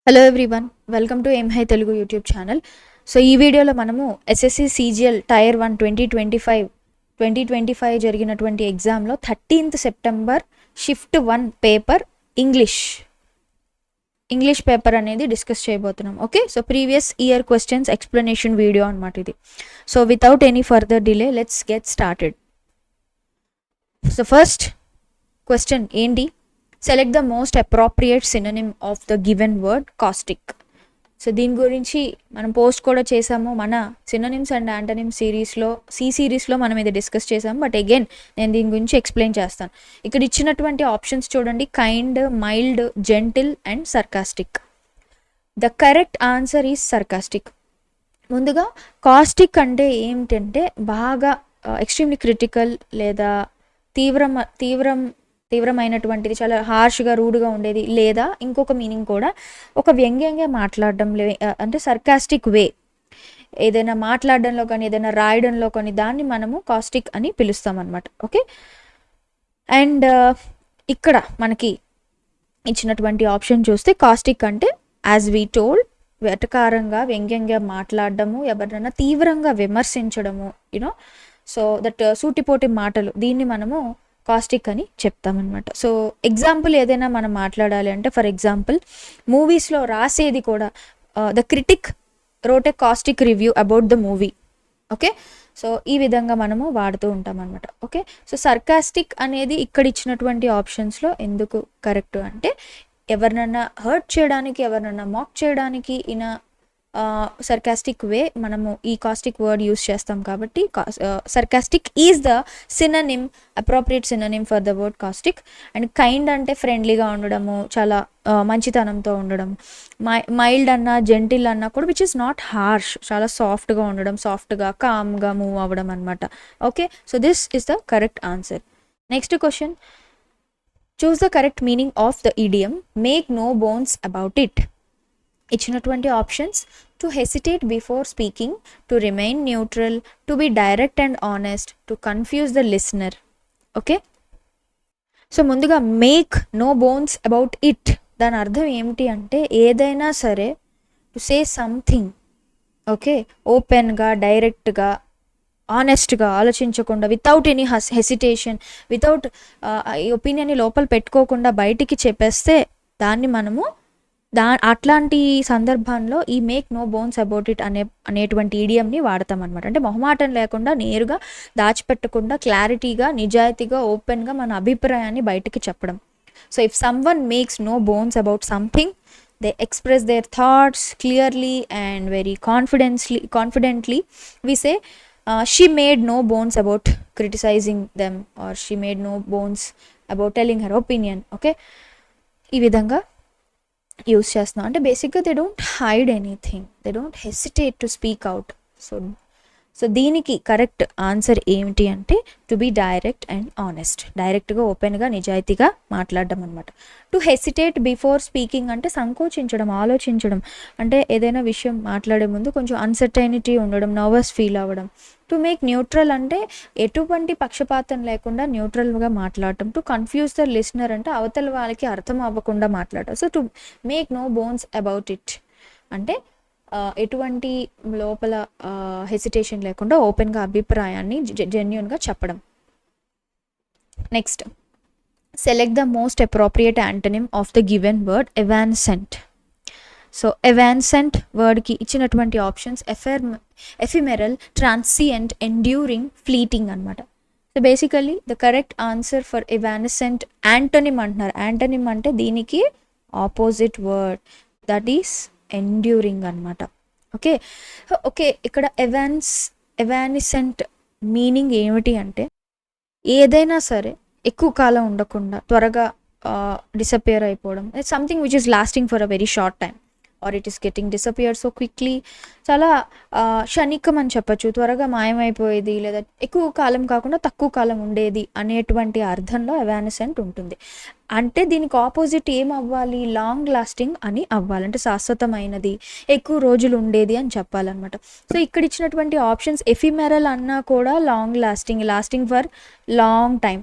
Hello everyone, welcome to M high Telugu YouTube channel. So ఈ వీడియోలో మనము ఎస్ఎస్సి సీజీఎల్ టైర్ 1 2025 జరిగినటువంటి ఎగ్జామ్లో 13th September shift 1 paper English paper అనేది డిస్కస్ చేయబోతున్నాం. Okay, so previous year questions explanation video అనమాట ఇది. So without any further delay let's get started. So first question ఏంటి? Select the most appropriate synonym of the given word caustic. So దీని గురించి మనం post కూడా చేసాము మన సినోనిమ్స్ అండ్ యాంటనిమ్ సిరీస్లో మనం ఇది డిస్కస్ చేసాము. బట్ అగైన్ నేను దీని గురించి ఎక్స్ప్లెయిన్ చేస్తాను. ఇక్కడ ఇచ్చినటువంటి ఆప్షన్స్ చూడండి: kind, mild, gentle and sarcastic. The correct answer is sarcastic. ముందుగా కాస్టిక్ అంటే ఏమిటంటే బాగా ఎక్స్ట్రీమ్లీ క్రిటికల్ లేదా తీవ్రమైనటువంటిది, చాలా హార్ష్గా, రూడ్గా ఉండేది. లేదా ఇంకొక మీనింగ్ కూడా ఒక వ్యంగ్యంగా మాట్లాడడం, అంటే సర్కాస్టిక్ వే, ఏదైనా మాట్లాడడంలో కానీ ఏదైనా రాయడంలో కానీ దాన్ని మనము కాస్టిక్ అని పిలుస్తాం అనమాట. ఓకే, అండ్ ఇక్కడ మనకి ఇచ్చినటువంటి ఆప్షన్ చూస్తే కాస్టిక్ అంటే యాజ్ వీ టోల్డ్ వెటకారంగా, వ్యంగ్యంగా మాట్లాడడము, ఎవరినైనా తీవ్రంగా విమర్శించడము, యూనో. సో దట్ సూటిపోటి మాటలు, దీన్ని మనము కాస్టిక్ అని చెప్తామన్నమాట. సో ఎగ్జాంపుల్ ఏదైనా మనం మాట్లాడాలి అంటే, ఫర్ ఎగ్జాంపుల్ మూవీస్లో రాసేది కూడా the critic wrote a caustic review about the movie. Okay, so ఈ విధంగా మనము వాడుతూ ఉంటాం అనమాట. ఓకే, సో సర్కాస్టిక్ అనేది ఇక్కడ ఇచ్చినటువంటి ఆప్షన్స్లో ఎందుకు కరెక్ట్ అంటే, ఎవరినన్నా హర్ట్ చేయడానికి, ఎవరినన్నా మాక్ చేయడానికి సర్కాస్టిక్ వే మనము ఈ కాస్టిక్ వర్డ్ యూస్ చేస్తాం. కాబట్టి sarcastic is the synonym, appropriate synonym for the word caustic. And kind అంటే ఫ్రెండ్లీగా ఉండడము, చాలా మంచితనంతో ఉండడం. మైల్డ్ అన్నా, జెంటిల్ అన్నా కూడా విచ్ ఇస్ నాట్ హార్ష్, చాలా సాఫ్ట్గా ఉండడం, సాఫ్ట్గా కామ్గా మూవ్ అవ్వడం అనమాట. Okay, so this is the correct answer. Next question: choose the correct meaning of the idiom make no bones about it. ఇచ్చినటువంటి options: to hesitate before speaking, to remain neutral, to be direct and honest, to confuse the listener. Okay, so ముందుగా make no bones about it, దాని అర్థం ఏమిటి అంటే ఏదైనా సరే to say something, okay, ఓపెన్గా, డైరెక్ట్గా, ఆనెస్ట్గా, ఆలోచించకుండా, వితౌట్ ఎనీ హెసిటేషన్, వితౌట్ ఒపీనియన్ని లోపల పెట్టుకోకుండా బయటికి చెప్పేస్తే దాన్ని మనము అట్లాంటి సందర్భంలో ఈ make no bones about it అనేటువంటి ఈడియంని వాడతాం అనమాట. అంటే మొహమాటం లేకుండా, నేరుగా, దాచిపెట్టకుండా, క్లారిటీగా, నిజాయితీగా, ఓపెన్గా మన అభిప్రాయాన్ని బయటికి చెప్పడం. So if someone makes no bones about something, they express their thoughts clearly and very confidently, we say she made no bones about criticizing them, or she made no bones about telling her opinion. Okay, ఈ విధంగా use చేస్తున్నాం. అంటే బేసిక్గా they don't hide anything, they don't hesitate to speak out. So దీనికి correct answer ఏమిటి అంటే to be direct and honest, డైరెక్ట్గా, ఓపెన్గా, నిజాయితీగా మాట్లాడడం అనమాట. టు హెసిటేట్ బిఫోర్ స్పీకింగ్ అంటే సంకోచించడం, ఆలోచించడం, అంటే ఏదైనా విషయం మాట్లాడే ముందు కొంచెం అన్సర్టైనిటీ ఉండడం, నర్వస్ ఫీల్ అవ్వడం. టు మేక్ న్యూట్రల్ అంటే ఎటువంటి పక్షపాతం లేకుండా న్యూట్రల్గా మాట్లాడటం. టు కన్ఫ్యూజ్ ద లిసనర్ అంటే అవతల వాళ్ళకి అర్థం అవ్వకుండా మాట్లాడటం. So to make no bones about it అంటే ఎటువంటి లోపల హెసిటేషన్ లేకుండా ఓపెన్గా అభిప్రాయాన్ని జెన్యూన్గా చెప్పడం. Next, select the most appropriate antonym of the given word evanescent. So evanescent వర్డ్కి ఇచ్చినటువంటి options ephemeral, transient, enduring, fleeting అనమాట. So basically the correct answer for evanescent antonym అంటున్నారు. యాంటోనిమ్ అంటే దీనికి opposite word, that is enduring అనమాట. Okay, ఇక్కడ evanescent meaning ఏమిటి అంటే ఏదైనా సరే ఎక్కువ కాలం ఉండకుండా, త్వరగా డిసపియర్ అయిపోవడం, something which is lasting for a very short time, or it is getting disappeared so quickly, చాలా క్షణికం అని చెప్పచ్చు, త్వరగా మాయమైపోయేది, లేదా ఎక్కువ కాలం కాకుండా తక్కువ కాలం ఉండేది అనేటువంటి అర్థంలో ఎవానిసెంట్ ఉంటుంది. అంటే దీనికి ఆపోజిట్ ఏం అవ్వాలి? లాంగ్ లాస్టింగ్ అని అవ్వాలి, అంటే శాశ్వతమైనది, ఎక్కువ రోజులు ఉండేది అని చెప్పాలన్నమాట. సో ఇక్కడ ఇచ్చినటువంటి ఆప్షన్స్ ఎఫిమెరల్ అన్నా కూడా long lasting for long time.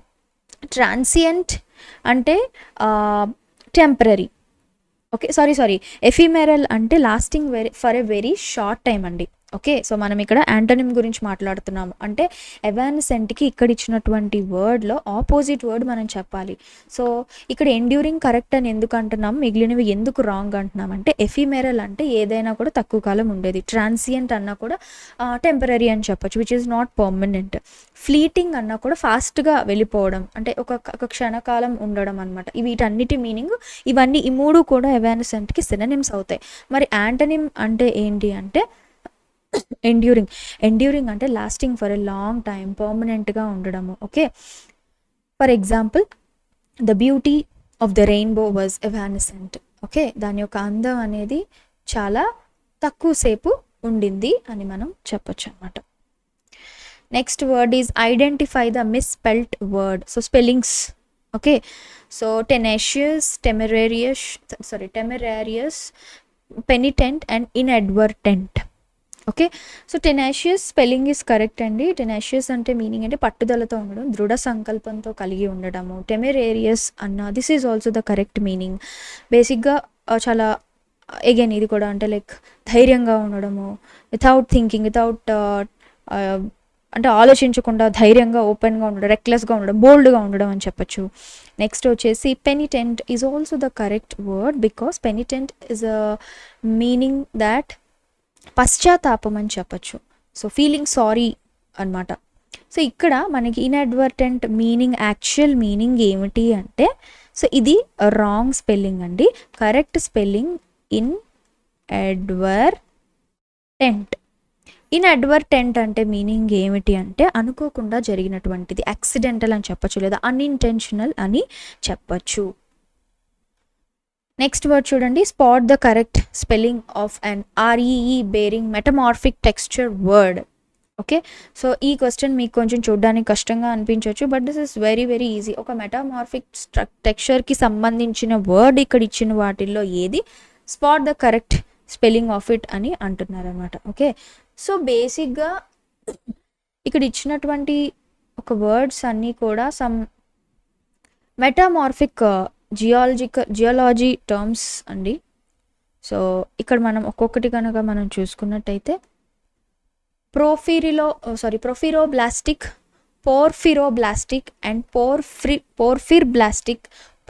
Transient అంటే టెంపరరీ, ఓకే, సారీ, ఎఫిమెరల్ అంటే lasting for a very short time అండి. ఓకే, సో మనం ఇక్కడ యాంటోనిమ్ గురించి మాట్లాడుతున్నాము. అంటే ఎవాన్సెంట్కి ఇక్కడ ఇచ్చినటువంటి వర్డ్లో ఆపోజిట్ వర్డ్ మనం చెప్పాలి. సో ఇక్కడ ఎండ్యూరింగ్ కరెక్ట్ అని ఎందుకు అంటున్నాం, మిగిలినవి ఎందుకు రాంగ్ అంటున్నాం అంటే ఎఫిమెరల్ అంటే ఏదైనా కూడా తక్కువ కాలం ఉండేది, ట్రాన్సియంట్ అన్నా కూడా టెంపరీ అని చెప్పొచ్చు, which is not permanent. Fleeting అన్నా కూడా ఫాస్ట్గా వెళ్ళిపోవడం, అంటే ఒక క్షణకాలం ఉండడం అనమాట. వీటన్నిటి మీనింగ్ ఇవన్నీ, ఈ మూడు కూడా ఎవాన్సెంట్కి సినోనిమ్స్ అవుతాయి. మరి యాంటోనిమ్ అంటే ఏంటి అంటే ఎండ్యూరింగ్ అంటే lasting for a long time, పర్మనెంట్గా ఉండడము. Okay, for example the beauty of the rainbow was evanescent. Okay, దాని యొక్క అందం అనేది చాలా తక్కువసేపు ఉండింది అని మనం చెప్పొచ్చు అనమాట. Next word is identify the misspelt word. So spellings. Okay, so tenacious, temerarious, penitent and inadvertent. Okay, so tenacious spelling is correct అండి. టెనాషియస్ అంటే మీనింగ్ అంటే పట్టుదలతో ఉండడం, దృఢ సంకల్పంతో కలిగి ఉండడము. టెమెరేరియస్ అన్న this is also the correct meaning. బేసిక్గా చాలా అగైన్ ఇది కూడా అంటే లైక్ ధైర్యంగా ఉండడము, వితౌట్ థింకింగ్, అంటే ఆలోచించకుండా ధైర్యంగా ఓపెన్గా ఉండడం, రెక్లెస్గా ఉండడం, బోల్డ్గా ఉండడం అని చెప్పచ్చు. నెక్స్ట్ వచ్చేసి penitent is also the correct word, because penitent is a meaning that పశ్చాత్తాపం అని చెప్పచ్చు. సో ఫీలింగ్ సారీ అనమాట. సో ఇక్కడ మనకి ఇన్అడ్వర్టెంట్ మీనింగ్, యాక్చువల్ మీనింగ్ ఏమిటి అంటే, సో ఇది రాంగ్ స్పెల్లింగ్ అండి. Correct spelling ఇన్అడ్వర్టెంట్. ఇన్అడ్వర్టెంట్ అంటే మీనింగ్ ఏమిటి అంటే అనుకోకుండా జరిగినటువంటిది, యాక్సిడెంటల్ అని చెప్పచ్చు, లేదా అన్ఇంటెన్షనల్ అని చెప్పచ్చు. నెక్స్ట్ వర్డ్ చూడండి, spot the correct spelling of an REE bearing metamorphic texture word. Okay, so ఈ క్వశ్చన్ మీకు కొంచెం చూడడానికి కష్టంగా అనిపించవచ్చు, but this is very very easy. ఒక మెటమార్ఫిక్ టెక్స్చర్కి సంబంధించిన వర్డ్ ఇక్కడ ఇచ్చిన వాటిల్లో ఏది, spot the correct spelling of it అని అంటున్నారు అనమాట. ఓకే, సో బేసిక్గా ఇక్కడ ఇచ్చినటువంటి ఒక వర్డ్స్ అన్నీ కూడా సమ్ మెటమార్ఫిక్ జియాలజీ టర్మ్స్ అండి. సో ఇక్కడ మనం ఒక్కొక్కటి కనుక మనం చూసుకున్నట్టయితే ప్రొఫిరోబ్లాస్టిక్, పోర్ఫిరోబ్లాస్టిక్ అండ్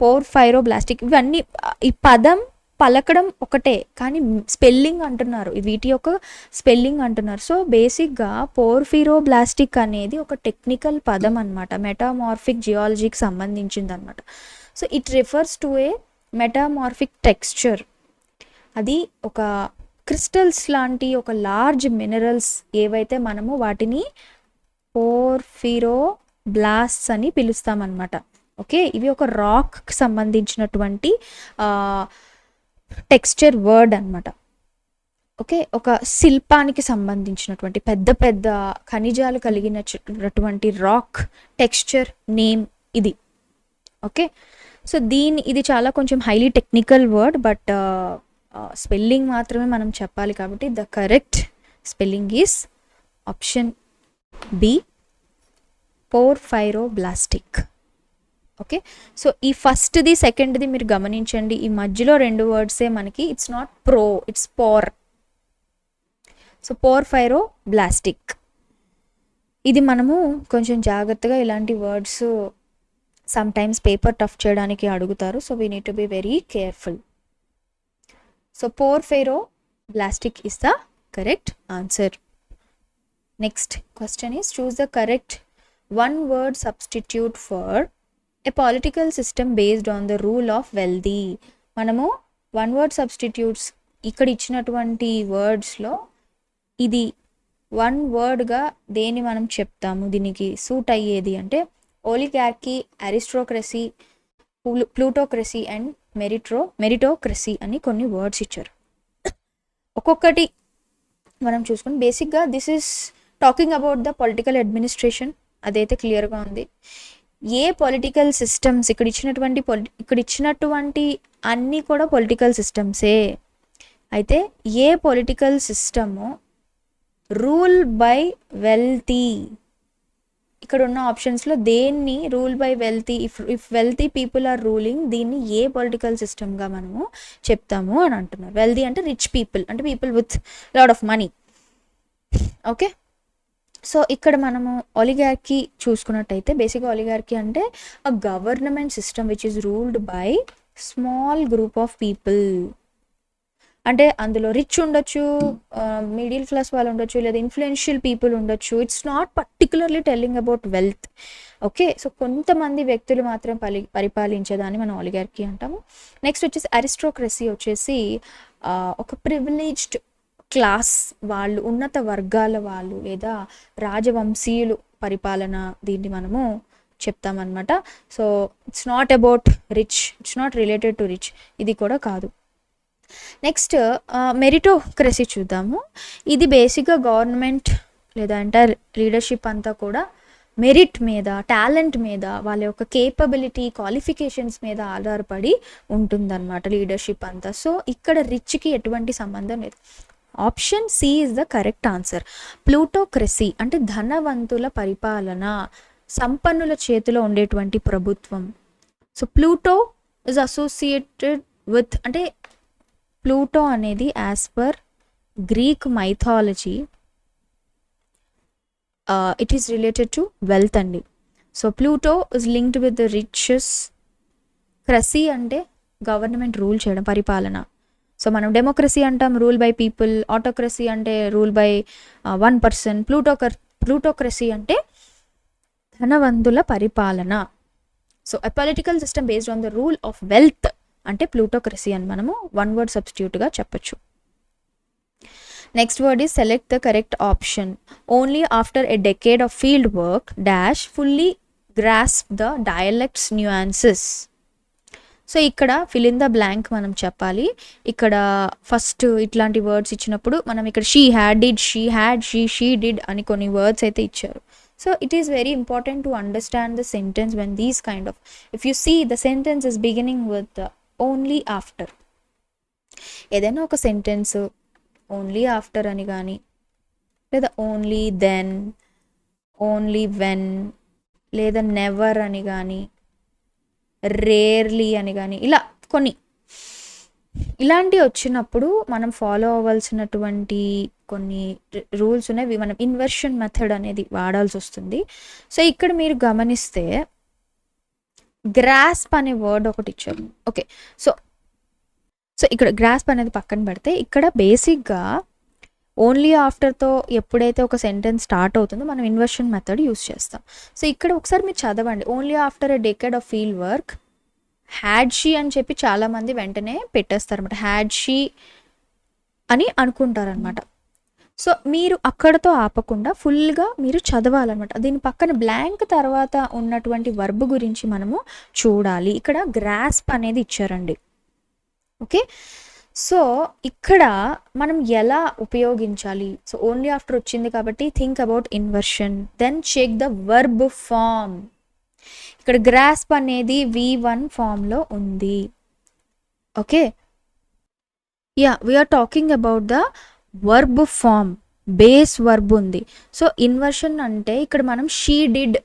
పోర్ఫైరోబ్లాస్టిక్ ఇవన్నీ ఈ పదం పలకడం ఒకటే కానీ స్పెల్లింగ్ అంటున్నారు, వీటి యొక్క స్పెల్లింగ్ అంటున్నారు. సో బేసిక్గా పోర్ఫిరోబ్లాస్టిక్ అనేది ఒక టెక్నికల్ పదం అనమాట, మెటామార్ఫిక్ జియాలజీకి సంబంధించింది అనమాట. So it refers to A metamorphic texture. అది ఒక క్రిస్టల్స్ లాంటి ఒక లార్జ్ మినరల్స్ ఏవైతే మనము వాటిని పోర్ఫిరోబ్లాస్ట్స్ అని పిలుస్తామన్నమాట. ఓకే, ఇవి ఒక రాక్కి సంబంధించినటువంటి టెక్స్చర్ వర్డ్ అనమాట. ఓకే, ఒక శిల్పానికి సంబంధించినటువంటి పెద్ద పెద్ద ఖనిజాలు కలిగినటువంటి రాక్ టెక్స్చర్ నేమ్ ఇది. ఓకే, సో ఇది చాలా కొంచెం highly technical word, but spelling మాత్రమే మనం చెప్పాలి కాబట్టి the correct spelling is option B, porphyroblastic. Okay, so ఈ ఫస్ట్ది సెకండ్ది మీరు గమనించండి, ఈ మధ్యలో రెండు వర్డ్సే మనకి, it's not it's pour. So porphyroblastic ఇది మనము కొంచెం జాగ్రత్తగా, ఇలాంటి words sometimes paper tough చేయడానికి అడుగుతారు, so we need to be very careful. So porphyroblastic is the correct answer. Next question is, choose the correct one word substitute for a political system based on the rule of wealthy. మనము one word substitutes ఇక్కడ ఇచ్చినటువంటి వర్డ్స్లో ఇది one వర్డ్గా దేన్ని మనం చెప్తాము, దీనికి suit అయ్యేది అంటే oligarchy, aristocracy, plutocracy and meritocracy అని కొన్ని వర్డ్స్ ఇచ్చారు. ఒక్కొక్కటి మనం చూసుకుని బేసిక్గా this is talking about the political administration, అదైతే క్లియర్గా ఉంది. ఏ పొలిటికల్ సిస్టమ్స్ ఇక్కడ ఇచ్చినటువంటి అన్నీ కూడా పొలిటికల్ సిస్టమ్సే. అయితే ఏ political system rule by wealthy, ఇక్కడ ఉన్న ఆప్షన్స్లో దేన్ని rule by wealthy, if wealthy people are ruling, దీన్ని ఏ పొలిటికల్ సిస్టమ్గా మనము చెప్తాము అని అంటున్నారు. వెల్తీ అంటే రిచ్ పీపుల్, అంటే people with lot of money. Okay, so ఇక్కడ మనము ఒలిగార్కీ చూసుకున్నట్టయితే బేసిక్గా ఒలిగార్కీ అంటే a government system which is ruled by small group of people. అంటే అందులో రిచ్ ఉండొచ్చు, మిడిల్ క్లాస్ వాళ్ళు ఉండొచ్చు, లేదా ఇన్ఫ్లుయెన్షియల్ పీపుల్ ఉండొచ్చు. It's not particularly telling about wealth. Okay, so కొంతమంది వ్యక్తులు మాత్రం పరిపాలించేదాన్ని మనం ఒలిగార్కీ అంటాము. నెక్స్ట్ వచ్చేసి అరిస్టోక్రసీ వచ్చేసి ఒక ప్రివిలేజ్డ్ క్లాస్ వాళ్ళు, ఉన్నత వర్గాల వాళ్ళు లేదా రాజవంశీయులు పరిపాలన, దీన్ని మనము చెప్తామన్నమాట. So it's not about rich, it's not related to rich, ఇది కూడా కాదు. నెక్స్ట్ మెరిటోక్రసీ చూద్దాము. ఇది బేసిక్గా గవర్నమెంట్ లేదా అంటే లీడర్షిప్ అంతా కూడా మెరిట్ మీద, టాలెంట్ మీద, వాళ్ళ యొక్క కేపబిలిటీ, క్వాలిఫికేషన్స్ మీద ఆధారపడి ఉంటుందన్నమాట లీడర్షిప్ అంతా. సో ఇక్కడ రిచ్కి ఎటువంటి సంబంధం లేదు. Option C is the correct answer. Plutocracy అంటే ధనవంతుల పరిపాలన, సంపన్నుల చేతిలో ఉండేటువంటి ప్రభుత్వం. So Pluto is associated with, అంటే ప్లూటో అనేది as per Greek mythology it is related to wealth అండి. So Pluto is linked with the riches. Cracy అంటే గవర్నమెంట్ రూల్ చేయడం, పరిపాలన. సో మనం డెమోక్రసీ అంటాం, రూల్ బై పీపుల్. ఆటోక్రసీ అంటే rule by 1 person. Plutocracy అంటే ధనవంతుల పరిపాలన. So a political system based on the rule of wealth అంటే ప్లూటోక్రసీ అని మనము వన్ వర్డ్ సబ్స్టిట్యూట్గా చెప్పచ్చు. Next word is select the correct option. Only after a decade of field work dash fully grasp the dialects nuances. So ఇక్కడ fill in the blank మనం చెప్పాలి. ఇక్కడ first ఇట్లాంటి వర్డ్స్ ఇచ్చినప్పుడు మనం ఇక్కడ she had, did, she had, she did అని కొన్ని వర్డ్స్ అయితే ఇచ్చారు. So it is very important to understand the sentence when these kind of, if you see the sentence is beginning with the only after. ఏదైనా ఒక sentence only after అని కానీ, లేదా only then, only when, లేదా never అని కానీ, rarely అని కానీ, ఇలా కొన్ని ఇలాంటివి వచ్చినప్పుడు మనం ఫాలో అవ్వాల్సినటువంటి కొన్ని రూల్స్ ఉన్నాయి. మనం ఇన్వర్షన్ మెథడ్ అనేది వాడాల్సి వస్తుంది. సో ఇక్కడ మీరు గమనిస్తే గ్రాస్ప్ అనే వర్డ్ ఒకటి ఇచ్చారు. ఓకే, సో ఇక్కడ గ్రాస్ప్ అనేది పక్కన పెడితే ఇక్కడ బేసిక్గా ఓన్లీ ఆఫ్టర్తో ఎప్పుడైతే ఒక సెంటెన్స్ స్టార్ట్ అవుతుందో మనం ఇన్వర్షన్ మెథడ్ యూస్ చేస్తాం. సో ఇక్కడ ఒకసారి మీరు చదవండి. Only after a decade of field work had she అని చెప్పి చాలామంది వెంటనే పెట్టేస్తారనమాట. హ్యాడ్ షీ అని అనుకుంటారనమాట. సో మీరు అక్కడతో ఆపకుండా ఫుల్గా మీరు చదవాలన్నమాట. దీని పక్కన బ్లాంక్ తర్వాత ఉన్నటువంటి వర్బ్ గురించి మనము చూడాలి. ఇక్కడ గ్రాస్ప్ అనేది ఇచ్చారండి. ఓకే, సో ఇక్కడ మనం ఎలా ఉపయోగించాలి? సో ఓన్లీ ఆఫ్టర్ వచ్చింది కాబట్టి think about inversion, then check the verb form. ఇక్కడ గ్రాస్ప్ అనేది V1 ఫామ్లో ఉంది. Okay, yeah we're talking about the verb form, base verb ఉంది. సో ఇన్వర్షన్ అంటే ఇక్కడ మనం షీ డిడ్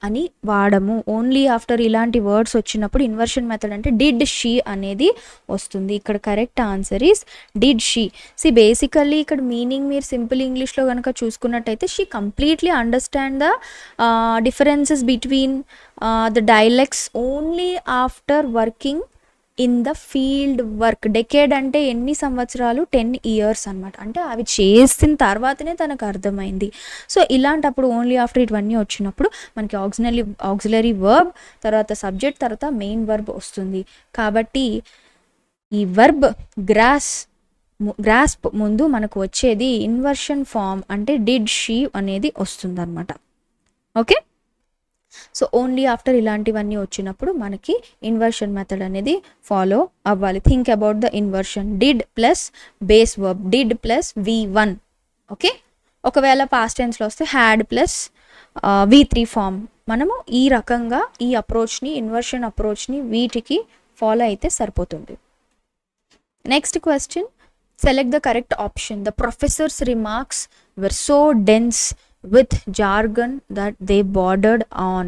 అని వాడము. ఓన్లీ ఆఫ్టర్ ఇలాంటి వర్డ్స్ వచ్చినప్పుడు ఇన్వర్షన్ మెథడ్ అంటే డిడ్ షీ అనేది వస్తుంది. ఇక్కడ correct answer is did she. C basically ఇక్కడ మీనింగ్ మీరు సింపుల్ ఇంగ్లీష్లో కనుక చూసుకున్నట్టయితే she completely understand the differences between the dialects only after working in the field work. Decade అంటే ఎన్ని సంవత్సరాలు? 10 years అనమాట. అంటే అవి చేసిన తర్వాతనే తనకు అర్థమైంది. సో ఇలాంటప్పుడు ఓన్లీ ఆఫ్టర్ ఇవన్నీ వచ్చినప్పుడు మనకి ఆక్సిలరీ వర్బ్, తర్వాత సబ్జెక్ట్, తర్వాత మెయిన్ వర్బ్ వస్తుంది. కాబట్టి ఈ వర్బ్ గ్రాస్ప్ ముందు మనకు వచ్చేది ఇన్వర్షన్ ఫామ్ అంటే డిడ్ షీ అనేది వస్తుంది అనమాట. ఓకే, సో ఓన్లీ ఆఫ్టర్ ఇలాంటివన్నీ వచ్చినప్పుడు మనకి ఇన్వర్షన్ మెథడ్ అనేది ఫాలో అవ్వాలి. Think about the inversion. Did plus base verb, did plus V1. Okay, ఒకవేళ పాస్ట్ టెన్స్లో వస్తే హ్యాడ్ ప్లస్ V3 ఫామ్. మనము ఈ రకంగా ఈ అప్రోచ్ని, ఇన్వర్షన్ అప్రోచ్ని వీటికి ఫాలో అయితే సరిపోతుంది. Next question, select the correct option. The professor's remarks were so dense with jargon that they bordered on.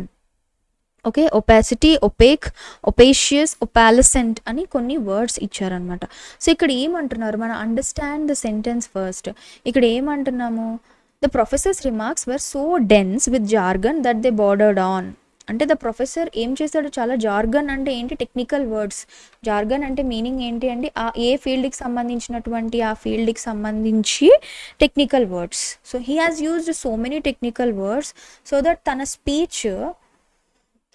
Okay, opacity, opaque, opacious, opalescent అని కొన్ని వర్డ్స్ ఇచ్చారనమాట. సో ఇక్కడ ఏమంటున్నారు, మనం అండర్స్టాండ్ ద సెంటెన్స్ ఫస్ట్. ఇక్కడ ఏమంటున్నాము, the professor's remarks were so dense with jargon that they bordered on. అంటే the professor ఏం చేశాడు, చాలా జార్గన్ అంటే ఏంటి, టెక్నికల్ వర్డ్స్. జార్గన్ అంటే మీనింగ్ ఏంటి అంటే ఏ ఫీల్డ్కి సంబంధించినటువంటి ఆ ఫీల్డ్కి సంబంధించి technical words. So he has used so many technical words so that తన స్పీచ్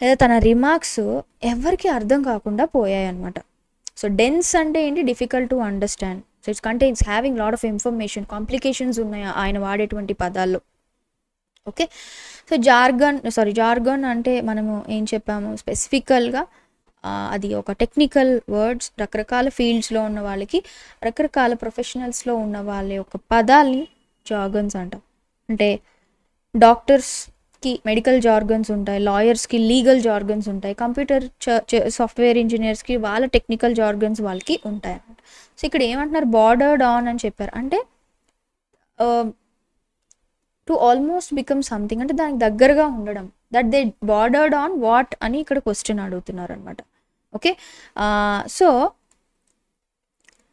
లేదా తన రిమార్క్స్ ఎవరికి అర్థం కాకుండా పోయాయి అనమాట. సో డెన్స్ అంటే ఏంటి, difficult to understand. So it's contains having lot of information, complications ఉన్నాయి ఆయన వాడేటువంటి పదాల్లో. ఓకే, సో జార్గన్ అంటే మనము ఏం చెప్పాము, స్పెసిఫికల్గా అది ఒక టెక్నికల్ వర్డ్స్, రకరకాల ఫీల్డ్స్లో ఉన్న వాళ్ళకి, రకరకాల ప్రొఫెషనల్స్లో ఉన్న వాళ్ళ యొక్క పదాల్ని జార్గన్స్ అంటాం. అంటే డాక్టర్స్కి మెడికల్ జార్గన్స్ ఉంటాయి, లాయర్స్కి లీగల్ జార్గన్స్ ఉంటాయి, కంప్యూటర్ సాఫ్ట్వేర్ ఇంజనీర్స్కి వాళ్ళ టెక్నికల్ జార్గన్స్ వాళ్ళకి ఉంటాయి అన్నమాట. సో ఇక్కడ ఏమంటున్నారు, బార్డర్డ్ ఆన్ అని చెప్పారు. అంటే టు ఆల్మోస్ట్ బికమ్ సంథింగ్, అంటే దానికి దగ్గరగా ఉండడం. That they bordered on what అని ఇక్కడ క్వశ్చన్ అడుగుతున్నారు అనమాట. ఓకే, సో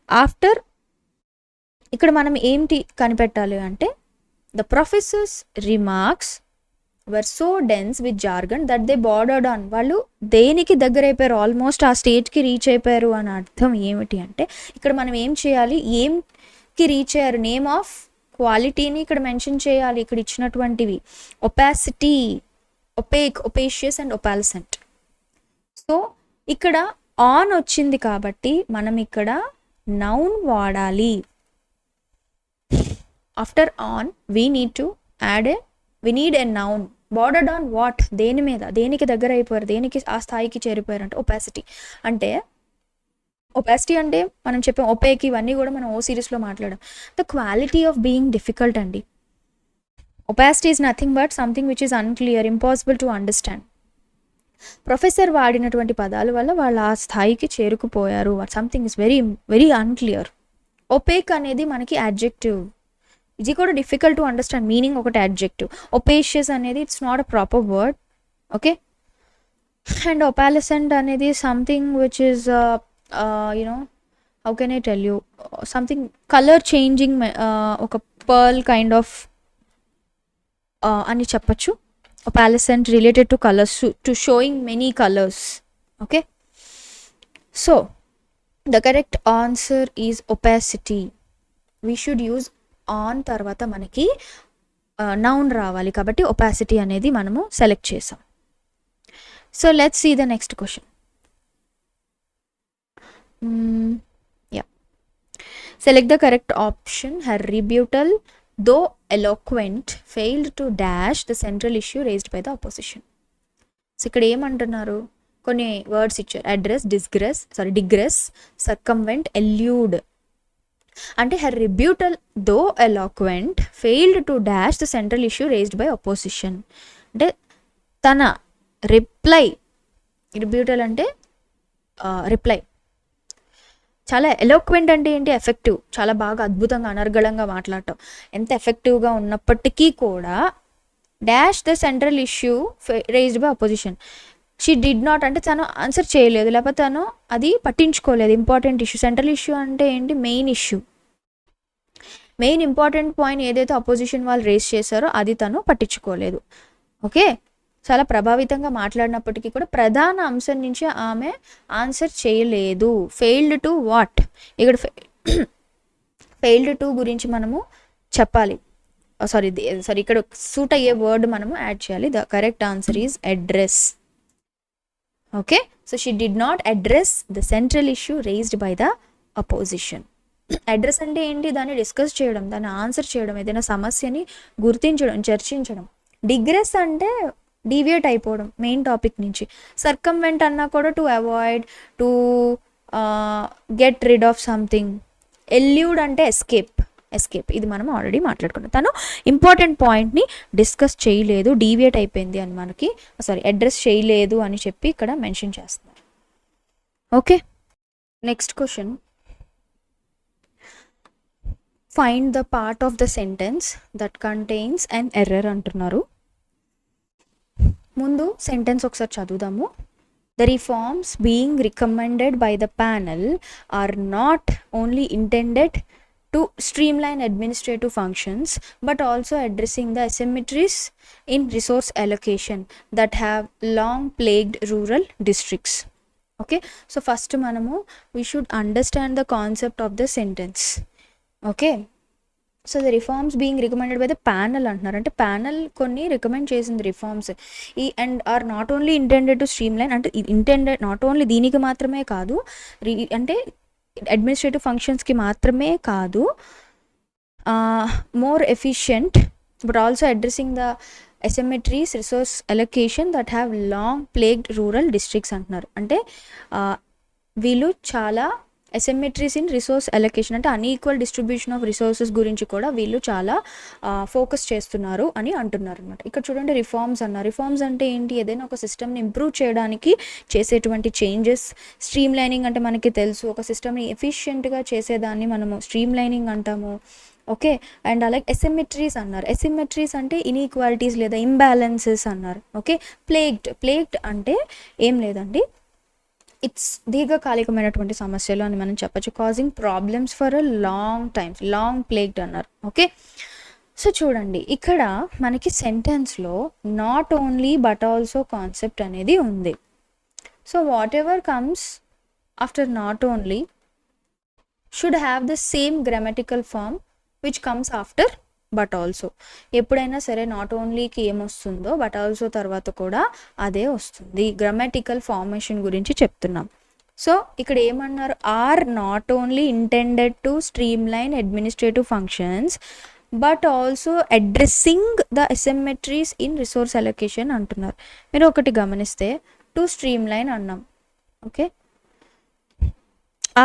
ఆఫ్టర్ ఇక్కడ మనం ఏంటి కనిపెట్టాలి అంటే, the professor's remarks were so dense with jargon that they bordered on. వాళ్ళు దేనికి దగ్గర అయిపోయారు, ఆల్మోస్ట్ ఆ స్టేజ్కి రీచ్ అయిపోయారు అని అర్థం ఏమిటి అంటే, ఇక్కడ మనం ఏం చేయాలి, ఏంకి రీచ్ అయ్యారు, నేమ్ ఆఫ్ క్వాలిటీని ఇక్కడ మెన్షన్ చేయాలి. ఇక్కడ ఇచ్చినటువంటివి ఒపాసిటీ, ఒపేక్, ఒపేషియస్ అండ్ ఒపాలసెంట్. సో ఇక్కడ ఆన్ వచ్చింది కాబట్టి మనం ఇక్కడ నౌన్ వాడాలి. After on we need a noun. Bordered on what, దేని మీద, దేనికి దగ్గర అయిపోయారు, దేనికి ఆ స్థాయికి చేరిపోయారు అంటే ఒపాసిటీ. అంటే ఒపాసిటీ అంటే మనం చెప్పాం, ఒపేక్, ఇవన్నీ కూడా మనం ఓ సిరీస్లో మాట్లాడాం. The quality of being difficult అండి. Opacity is nothing but something which is unclear, impossible to understand. Professor వాడినటువంటి పదాల వల్ల వాళ్ళు ఆ స్థాయికి చేరుకుపోయారు. Something is very very unclear. Opaque అనేది మనకి యాడ్జెక్టివ్, ఇది కూడా డిఫికల్ట్ టు అండర్స్టాండ్, మీనింగ్ ఒకటి యాడ్జెక్టివ్. ఒపేషియస్ అనేది it's not a proper word. Okay, and opalescent అనేది something which is how can I tell you, something color changing, ఒక pearl kind of అని చెప్పచ్చు. opalescent related to colors, to showing many colors. Okay, so the correct answer is opacity. We should use on తర్వాత మనకి noun రావాలి కాబట్టి opacity అనేది మనము select చేసాం. So let's see the next question. Yeah, select the correct option. Her rebuttal, though eloquent, failed to dash the central issue raised by the opposition. So ఇక్కడ ఏమంటున్నారు, కొన్ని వర్డ్స్ ఇచ్చారు, అడ్రస్, డిగ్రెస్, సర్కంవెంట్, ఎల్యూడ్. అంటే her rebuttal though eloquent failed to dash the central issue raised by opposition. అంటే తన reply, రిబ్యూటల్ అంటే reply, చాలా eloquent అంటే ఏంటి, ఎఫెక్టివ్, చాలా బాగా అద్భుతంగా అనర్గళంగా మాట్లాడటం. ఎంత ఎఫెక్టివ్గా ఉన్నప్పటికీ కూడా dash the central issue raised by opposition. She did not అంటే తను ఆన్సర్ చేయలేదు, లేకపోతే తను అది పట్టించుకోలేదు. ఇంపార్టెంట్ ఇష్యూ, సెంట్రల్ ఇష్యూ అంటే ఏంటి, main issue, main important point ఏదైతే అపోజిషన్ వాళ్ళు రేస్ చేశారో అది తను పట్టించుకోలేదు. ఓకే, చాలా ప్రభావితంగా మాట్లాడినప్పటికీ కూడా ప్రధాన అంశం నుంచి ఆమె ఆన్సర్ చేయలేదు. ఫెయిల్డ్ టు వాట్, ఇక్కడ ఫెయిల్డ్ టు గురించి మనము చెప్పాలి. సారీ ఇక్కడ సూట్ అయ్యే వర్డ్ మనము యాడ్ చేయాలి. The correct answer is address. Okay, so she did not address the central issue raised by the opposition. Address అంటే ఏంటి, దాన్ని డిస్కస్ చేయడం, దాన్ని ఆన్సర్ చేయడం, ఏదైనా సమస్యని గుర్తించడం, చర్చించడం. డిగ్రెస్ అంటే డీవియేట్ అయిపోవడం మెయిన్ టాపిక్ నుంచి. సర్కంవెంట్ అన్నా కూడా to avoid, to get rid of something. Elude అంటే ఎస్కేప్. ఇది మనం ఆల్రెడీ మాట్లాడుకున్నాం. తను ఇంపార్టెంట్ పాయింట్ని డిస్కస్ చేయలేదు, డీవియేట్ అయిపోయింది అని మనకి, అడ్రస్ చేయలేదు అని చెప్పి ఇక్కడ మెన్షన్ చేస్తున్నారు. Okay, next question. Find the part of the sentence that contains an error అంటున్నారు. ముందు సెంటెన్స్ ఒకసారి చదువుదాము. The reforms being recommended by the panel are not only intended to streamline administrative functions but also addressing the asymmetries in resource allocation that have long plagued rural districts. Okay, so first manamu we should understand the concept of the sentence. Okay, so the reforms being recommended by the panel antunaru ante panel konni recommend chesinది reforms and are not only intended to streamline ante intended not only దీనికి మాత్రమే కాదు అంటే administrative ఫంక్షన్స్కి మాత్రమే కాదు, more efficient but also addressing the asymmetries resource allocation that have long plagued rural districts అంటున్నారు. అంటే వీళ్ళు చాలా అసిమెట్రీస్ ఇన్ రిసోర్స్ అలొకేషన్ అంటే అన్ఈక్వల్ డిస్ట్రిబ్యూషన్ ఆఫ్ రిసోర్సెస్ గురించి కూడా వీళ్ళు చాలా ఫోకస్ చేస్తున్నారు అని అంటున్నారు అనమాట. ఇక్కడ చూడండి రిఫార్మ్స్ అన్నారు. రిఫార్మ్స్ అంటే ఏంటి? ఏదైనా ఒక సిస్టమ్ని ఇంప్రూవ్ చేయడానికి చేసేటువంటి చేంజెస్. స్ట్రీమ్ లైనింగ్ అంటే మనకి తెలుసు, ఒక సిస్టమ్ని ఎఫిషియెంట్గా చేసేదాన్ని మనము స్ట్రీమ్ లైనింగ్ అంటాము. ఓకే, అండ్ అలాగే అసిమెట్రీస్ అన్నారు. అసిమెట్రీస్ అంటే ఇన్ఈక్వాలిటీస్ లేదా ఇంబ్యాలెన్సెస్ అన్నారు. ఓకే, ప్లేగ్డ్ అంటే ఏం లేదండి, ఇట్స్ దీర్ఘకాలికమైనటువంటి సమస్యలు అని మనం చెప్పచ్చు. Causing problems for a long times, long plagued అన్నారు. ఓకే, సో చూడండి ఇక్కడ మనకి సెంటెన్స్లో not only but also concept అనేది ఉంది. So whatever comes after not only should have the same grammatical form which comes after but also. ఎప్పుడైనా సరే not ఓన్లీకి ఏమొస్తుందో బట్ ఆల్సో తర్వాత కూడా అదే వస్తుంది. గ్రామటికల్ ఫార్మేషన్ గురించి చెప్తున్నాం. సో ఇక్కడ ఏమన్నారు? Are not only intended to streamline administrative functions but also addressing the asymmetries in resource allocation అంటున్నారు. మీరు ఒకటి గమనిస్తే టు స్ట్రీమ్ లైన్ అన్నాం. ఓకే,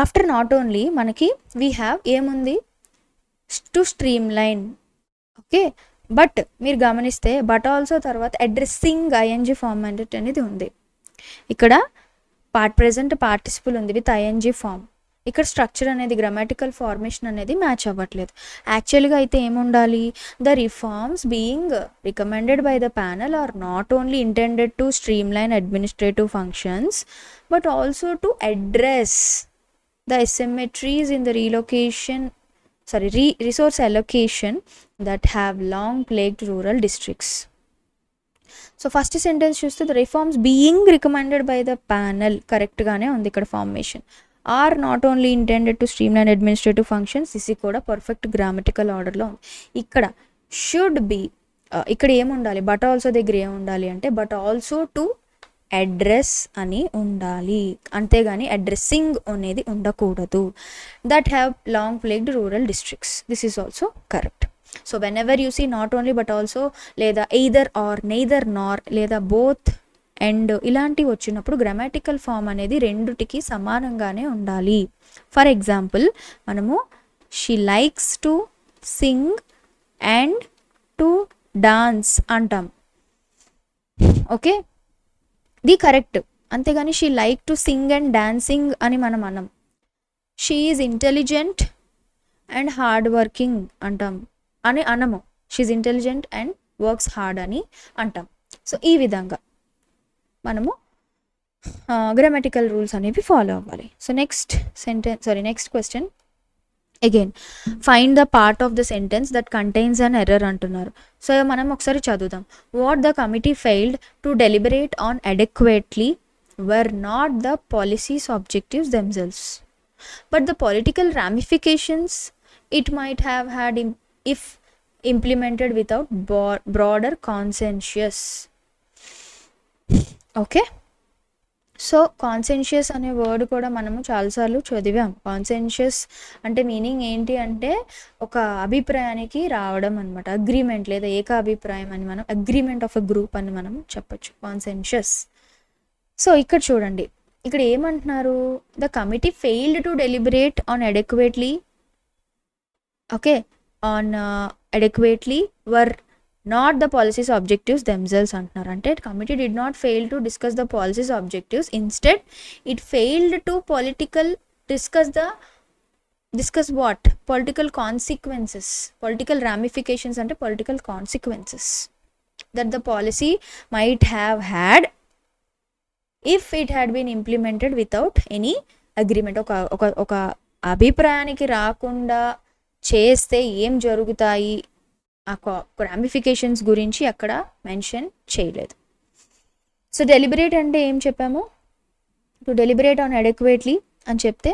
ఆఫ్టర్ నాట్ ఓన్లీ మనకి వీ హ్యావ్ ఏముంది? To streamline. Okay, but మీరు గమనిస్తే but also తర్వాత అడ్రెస్సింగ్ ఐఎన్జీ ఫార్మ్ అనేది ఉంది. ఇక్కడ ప్రెజెంట్ పార్టిసిపుల్ ఉంది విత్ ఐఎన్జీ ఫార్మ్. ఇక్కడ స్ట్రక్చర్ అనేది గ్రామటికల్ ఫార్మేషన్ అనేది మ్యాచ్ అవ్వట్లేదు. యాక్చువల్గా అయితే ఏముండాలి? The reforms being recommended by the panel are not only intended to streamline administrative functions but also to address the asymmetries in the resource allocation that have long plagued rural districts. So first sentence చూస్తే the reforms being recommended by the panel కరెక్ట్గానే ఉంది. ఇక్కడ formation are not only intended to streamline administrative functions, ఇది కూడా perfect grammatical ఆర్డర్లో ఉంది. ఇక్కడ should be, ఇక్కడ ఏముండాలి? బట్ ఆల్సో దగ్గర ఏముండాలి అంటే బట్ ఆల్సో టు అడ్రస్ అని ఉండాలి, అంతేగాని అడ్రెస్సింగ్ అనేది ఉండకూడదు. That have long plagued rural districts, this is also correct. So whenever you see not only but also లేదా ఎయిదర్ ఆర్ నెయిదర్ నార్ లేదా బోత్ అండ్ ఇలాంటివి వచ్చినప్పుడు గ్రామటికల్ ఫామ్ అనేది రెండుటికి సమానంగానే ఉండాలి. ఫర్ ఎగ్జాంపుల్ మనము she likes to sing and to dance అంటాం. ఓకే, ది కరెక్ట్, అంతేగాని she like to sing and dancing అని మనం అనం. She is intelligent and hard working అంటాం అని అనము. She is intelligent and works hard అని అంటాం. సో ఈ విధంగా మనము గ్రామటికల్ రూల్స్ అనేవి ఫాలో అవ్వాలి. So next question again find the part of the sentence that contains an error అంటున్నారు. సో మనం ఒకసారి చదువుదాం. What the committee failed to deliberate on adequately were not the policies objectives themselves but the political ramifications it might have had if implemented without broader consensus. Okay, so consensus అనే word కూడా మనము చాలాసార్లు చదివాం. కాన్సెన్షియస్ అంటే meaning ఏంటి అంటే ఒక అభిప్రాయానికి రావడం అనమాట. అగ్రిమెంట్ లేదా ఏకాభిప్రాయం అని మనం, అగ్రిమెంట్ ఆఫ్ ఎ గ్రూప్ అని మనం చెప్పచ్చు, కాన్సెన్షియస్. సో ఇక్కడ చూడండి, ఇక్కడ ఏమంటున్నారు? The committee failed to deliberate on adequately, okay, on adequately were not the policies objectives themselves అంటున్నారు. అంటే committee did not fail to discuss the policies objectives, instead it failed to discuss the discuss what? Political consequences. Political ramifications అంటే political consequences that the policy might have had if it had been implemented without any agreement. ఒక అభిప్రాయానికి రాకుండా చేస్తే ఏం జరుగుతాయి ఆ ramifications గురించి అక్కడ మెన్షన్ చేయలేదు. సో డెలిబరేట్ అంటే ఏం చెప్పాము? టు డెలిబరేట్ ఆన్ అడెక్వేట్లీ అని చెప్తే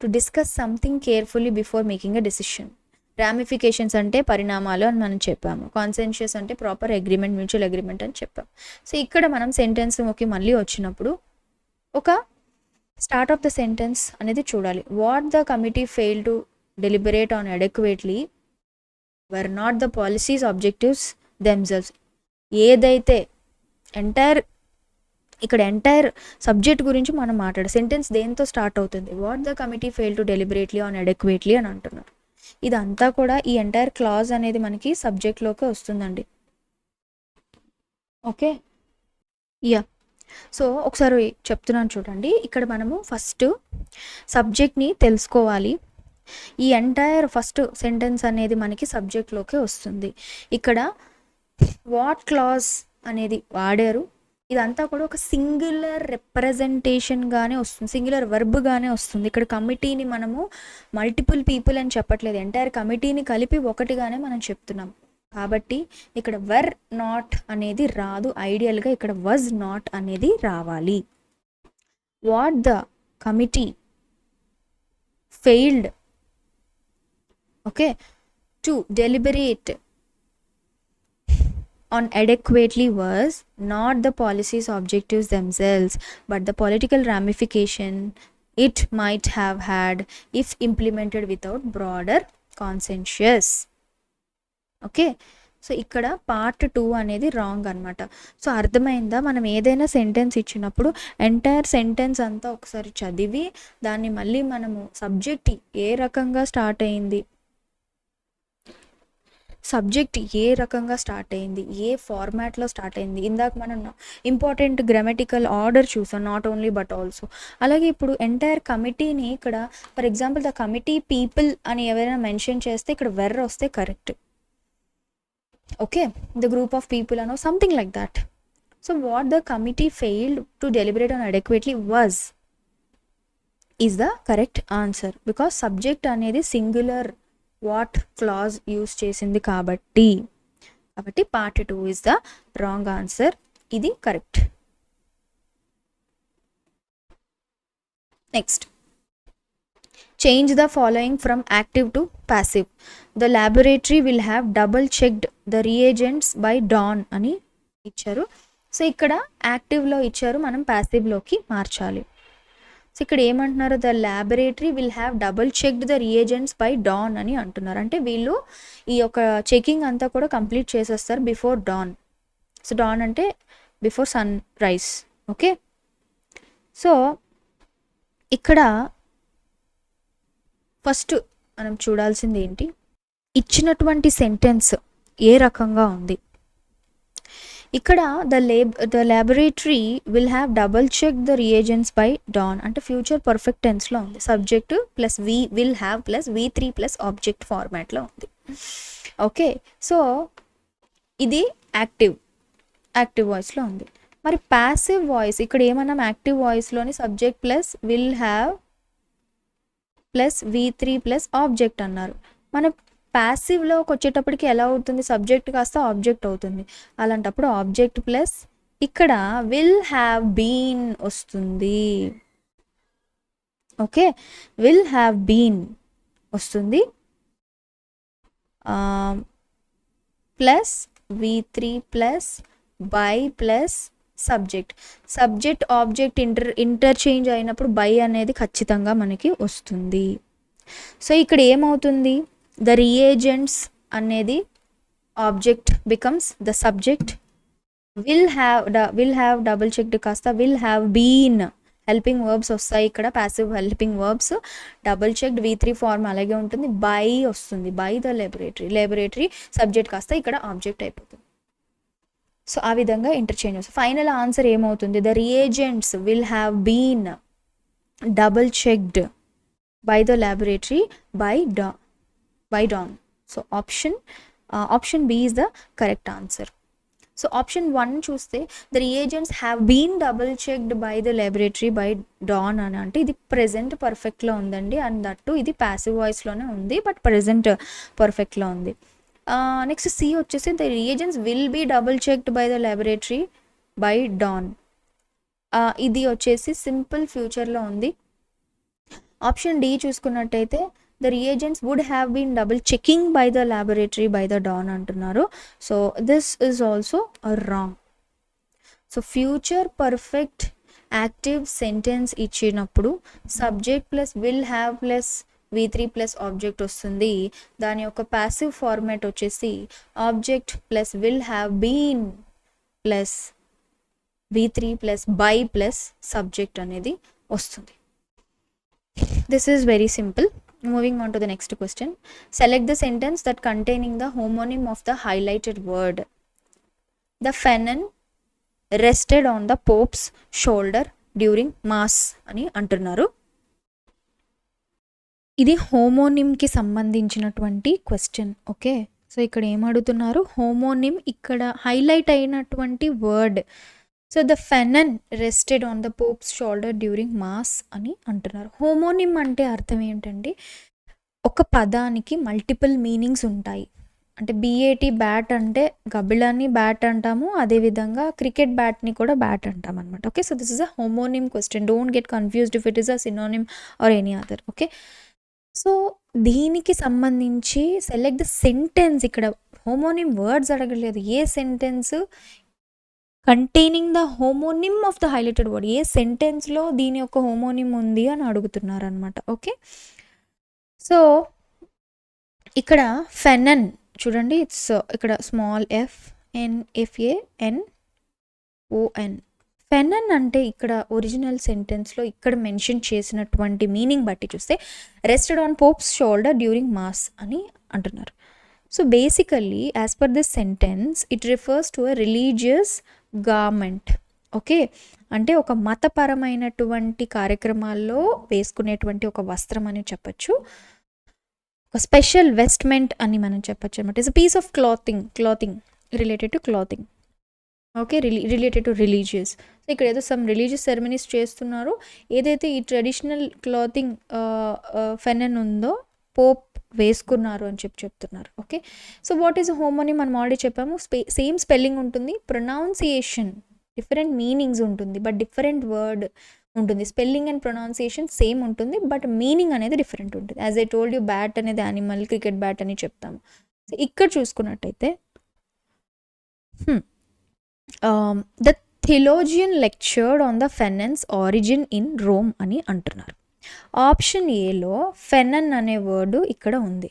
to discuss something carefully before making a decision. Ramifications అంటే పరిణామాలు అని మనం చెప్పాము. కాన్సెన్షియస్ అంటే ప్రాపర్ అగ్రిమెంట్, మ్యూచువల్ అగ్రిమెంట్ అని చెప్పాం. సో ఇక్కడ మనం సెంటెన్స్కి మళ్ళీ వచ్చినప్పుడు ఒక స్టార్ట్ ఆఫ్ ద సెంటెన్స్ అనేది చూడాలి. What the committee fail to deliberate on adequately were not the policies objectives themselves. ఏదైతే ఎంటైర్ సబ్జెక్ట్ గురించి మనం మాట్లాడే సెంటెన్స్ దేంతో స్టార్ట్ అవుతుంది? What the committee fail to deliberately on adequately అని అంటున్నారు. ఇదంతా కూడా ఈ ఎంటైర్ క్లాజ్ అనేది మనకి సబ్జెక్ట్లోకి వస్తుందండి. Okay, yeah. సో ఒకసారి చెప్తున్నాను చూడండి. ఇక్కడ మనము ఫస్ట్ సబ్జెక్ట్ని తెలుసుకోవాలి. ఈ ఎంటైర్ ఫస్ట్ సెంటెన్స్ అనేది మనకి సబ్జెక్ట్లోకి వస్తుంది. ఇక్కడ వాట్ క్లాజ్ అనేది వాడారు. ఇదంతా కూడా ఒక సింగులర్ రిప్రజెంటేషన్గానే వస్తుంది, సింగులర్ వర్బ్గానే వస్తుంది. ఇక్కడ కమిటీని మనము మల్టిపుల్ పీపుల్ అని చెప్పట్లేదు, ఎంటైర్ కమిటీని కలిపి ఒకటిగానే మనం చెప్తున్నాం. కాబట్టి ఇక్కడ వర్ నాట్ అనేది రాదు, ఐడియల్గా ఇక్కడ వాజ్ నాట్ అనేది రావాలి. What the committee failed to deliberate on adequately was not the policy's objectives themselves, but the political ramification it might have had if implemented without broader consensus. Okay, so ఇక్కడ part 2 అనేది wrong అనమాట. So అర్థమైందా? మనం ఏదైనా sentence ఇచ్చినప్పుడు entire sentence అంతా ఒకసారి చదివి దాన్ని మళ్ళీ మనము సబ్జెక్ట్ ఏ రకంగా స్టార్ట్ అయింది, ఏ ఫార్మాట్లో స్టార్ట్ అయింది, ఇందాక మనం ఇంపార్టెంట్ గ్రామటికల్ ఆర్డర్ చూసాం, నాట్ ఓన్లీ బట్ ఆల్సో. అలాగే ఇప్పుడు ఎంటైర్ కమిటీని ఇక్కడ for example the committee people అని ఎవరైనా మెన్షన్ చేస్తే ఇక్కడ వెర్ వస్తే correct. Okay, the group of people అనో something like that. So what the committee failed to deliberate on adequately was is the correct answer, because subject అనేది singular what clause use చేసింది కాబట్టి part 2 is the wrong answer. ఇది correct. Next, change the following from active to passive. The laboratory will have double checked the reagents by dawn అని ఇచ్చారు. So ఇక్కడ యాక్టివ్లో ఇచ్చారు, మనం ప్యాసివ్లోకి మార్చాలి. సో ఇక్కడ ఏమంటున్నారు? The laboratory will have double checked the reagents by dawn అని అంటున్నారు. అంటే వీళ్ళు ఈ యొక్క చెకింగ్ అంతా కూడా కంప్లీట్ చేసేస్తారు బిఫోర్ డాన్. సో డాన్ అంటే before sunrise. Okay, so ఇక్కడ ఫస్ట్ మనం చూడాల్సింది ఏంటి, ఇచ్చినటువంటి సెంటెన్స్ ఏ రకంగా ఉంది. ఇక్కడ the laboratory will have double check the reagents by dawn అంటే ఫ్యూచర్ పర్ఫెక్ట్ టెన్స్లో ఉంది. Subject plus will have plus V3 plus object ఫార్మాట్లో ఉంది. ఓకే, సో ఇది యాక్టివ్ వాయిస్లో ఉంది. మరి ప్యాసివ్ వాయిస్ ఇక్కడ ఏమన్నాం? యాక్టివ్ వాయిస్లోని subject plus will have plus V3 plus object అన్నారు. మన ప్యాసివ్లోకి వచ్చేటప్పటికి ఎలా అవుతుంది? సబ్జెక్ట్ కాస్త ఆబ్జెక్ట్ అవుతుంది. అలాంటప్పుడు ఆబ్జెక్ట్ ప్లస్ ఇక్కడ విల్ హ్యావ్ బీన్ వస్తుంది. ఓకే, విల్ హ్యావ్ బీన్ వస్తుంది plus V3 plus by plus subject object interchange అయినప్పుడు బై అనేది ఖచ్చితంగా మనకి వస్తుంది. సో ఇక్కడ ఏమవుతుంది? ద రియేజెంట్స్ అనేది object becomes the subject. Will have double checked కాస్త will have been helping verbs వస్తాయి. ఇక్కడ passive helping verbs double checked V3 form అలాగే ఉంటుంది. బై వస్తుంది, బై ద ల్యాబొరేటరీ సబ్జెక్ట్ కాస్త ఇక్కడ ఆబ్జెక్ట్ అయిపోతుంది. సో ఆ విధంగా ఇంటర్చేంజ్ వస్తుంది. ఫైనల్ ఆన్సర్ ఏమవుతుంది? The reagents will have been double checked by the laboratory by dawn. So option B is the correct answer. So option 1 చూస్తే the reagents have been double checked by the laboratory by dawn అని అంటే ఇది present పర్ఫెక్ట్లో ఉందండి. And that ఇది passive వాయిస్లోనే ఉంది, but present పర్ఫెక్ట్లో ఉంది. నెక్స్ట్ సి వచ్చేసి the reagents will be double checked by the laboratory by dawn. ఇది వచ్చేసి సింపుల్ ఫ్యూచర్లో ఉంది. ఆప్షన్ డి చూసుకున్నట్టయితే the reagents would have been double checking by the laboratory by the don అంటున్నారు. So this is also wrong. So future perfect active sentence ఇచ్చినప్పుడు subject plus will have plus V3 plus object వస్తుంది. దాని యొక్క passive format వచ్చేసి object plus will have been plus V3 plus by plus subject అనేది వస్తుంది. This is very simple. Moving on to the next question. Select the sentence that containing the homonym of the highlighted word. The Phanon rested on the Pope's shoulder during mass అని అంటున్నారు. ఇది హోమోనిమ్కి సంబంధించినటువంటి question. Okay, so ఇక్కడ ఏమడుగుతున్నారు, homonym ఇక్కడ highlight అయినటువంటి word. So the fanon rested on the pope's shoulder during mass అని అంటున్నారు. హోమోనిమ్ అంటే అర్థం ఏంటంటే ఒక పదానికి మల్టిపుల్ మీనింగ్స్ ఉంటాయి. అంటే BAT బ్యాట్ అంటే గబిలాని బ్యాట్ అంటాము, అదేవిధంగా క్రికెట్ బ్యాట్ని కూడా బ్యాట్ అంటాం అనమాట. Okay, so this is a homonym question. Don't get confused if it is a synonym or any other. Okay, so దీనికి సంబంధించి సెలెక్ట్ ద సెంటెన్స్. ఇక్కడ హోమోనిమ్ వర్డ్స్ అడగలేదు, a sentence containing the homonym of the highlighted word, ఏ సెంటెన్స్లో దీని యొక్క homonym ఉంది అని అడుగుతున్నారు అనమాట. ఓకే, సో ఇక్కడ ఫెనన్ చూడండి, ఇట్స్ ఇక్కడ స్మాల్ FNFANON. ఫెనన్ అంటే ఇక్కడ ఒరిజినల్ సెంటెన్స్లో ఇక్కడ మెన్షన్ చేసినటువంటి మీనింగ్ బట్టి చూస్తే rested on Pope's shoulder during mass అని అంటున్నారు. So basically as per this sentence it refers to a religious garment. Okay, అంటే ఒక మతపరమైనటువంటి కార్యక్రమాల్లో వేసుకునేటువంటి ఒక వస్త్రం అని చెప్పచ్చు, ఒక స్పెషల్ వెస్ట్మెంట్ అని మనం చెప్పచ్చు అనమాట. It's a piece of clothing related to clothing. Okay, related to religious. So ఇక్కడ ఏదో సమ్ రిలీజియస్ సెరమనీస్ చేస్తున్నారు. ఏదైతే ఈ ట్రెడిషనల్ క్లాతింగ్ ఫెనన్ ఉందో పోప్ వేసుకున్నారు అని చెప్తున్నారు. Okay, so what is homonym మనం ఆల్రెడీ చెప్పాము. సేమ్ స్పెల్లింగ్ ఉంటుంది, ప్రొనౌన్సియేషన్ డిఫరెంట్ మీనింగ్స్ ఉంటుంది, బట్ డిఫరెంట్ వర్డ్ ఉంటుంది. స్పెల్లింగ్ అండ్ ప్రొనౌన్సియేషన్ సేమ్ ఉంటుంది, బట్ మీనింగ్ అనేది డిఫరెంట్ ఉంటుంది. As I told you, bat అనేది యానిమల్, క్రికెట్ బ్యాట్ అని చెప్తాము. సో ఇక్కడ చూసుకున్నట్టయితే the theologian lectured on the fanon's origin in Rome అని అంటున్నారు. ఆప్షన్ ఏలో ఫెనన్ అనే వర్డ్ ఇక్కడ ఉంది.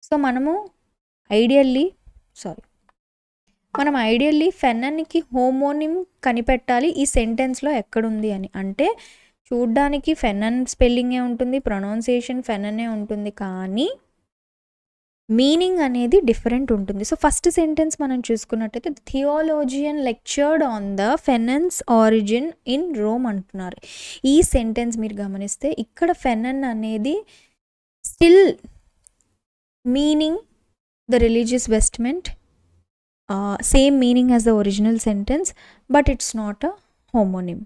సో మనం ఐడియల్లీ ఫెనన్కి హోమోనిమ్ కనిపెట్టాలి ఈ సెంటెన్స్లో ఎక్కడుంది అని. అంటే చూడ్డానికి ఫెనన్ స్పెల్లింగే ఉంటుంది, ప్రొనౌన్సియేషన్ ఫెననే ఉంటుంది, కానీ మీనింగ్ అనేది డిఫరెంట్ ఉంటుంది. సో ఫస్ట్ సెంటెన్స్ మనం చూసుకున్నట్టయితే theologian lectured on the fanon's origin in Rome అంటున్నారు. ఈ సెంటెన్స్ మీరు గమనిస్తే ఇక్కడ ఫెనన్ అనేది still meaning the religious vestment, same meaning as the original sentence, but it's not a homonym.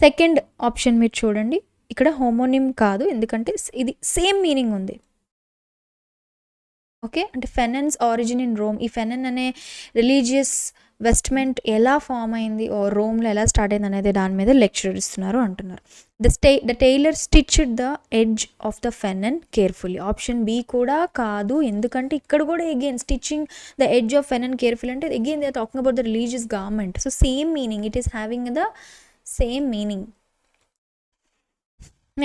Second option మీరు చూడండి, ఇక్కడ హోమోనిమ్ కాదు, ఎందుకంటే ఇది సేమ్ మీనింగ్ ఉంది. ఓకే, అంటే ఫెనన్స్ ఆరిజిన్ ఇన్ రోమ్, ఈ ఫెనన్ అనే రిలీజియస్ వెస్ట్మెంట్ ఎలా ఫామ్ అయింది, రోమ్లో ఎలా స్టార్ట్ అయింది అనేది దాని మీద లెక్చర్ ఇస్తున్నారు అంటున్నారు. The tailor stitched the edge of the fanon carefully. Option B కూడా కాదు, ఎందుకంటే ఇక్కడ కూడా again stitching the edge of fanon carefully అంటే again they are talking about the religious garment. So same meaning, it is having the same meaning.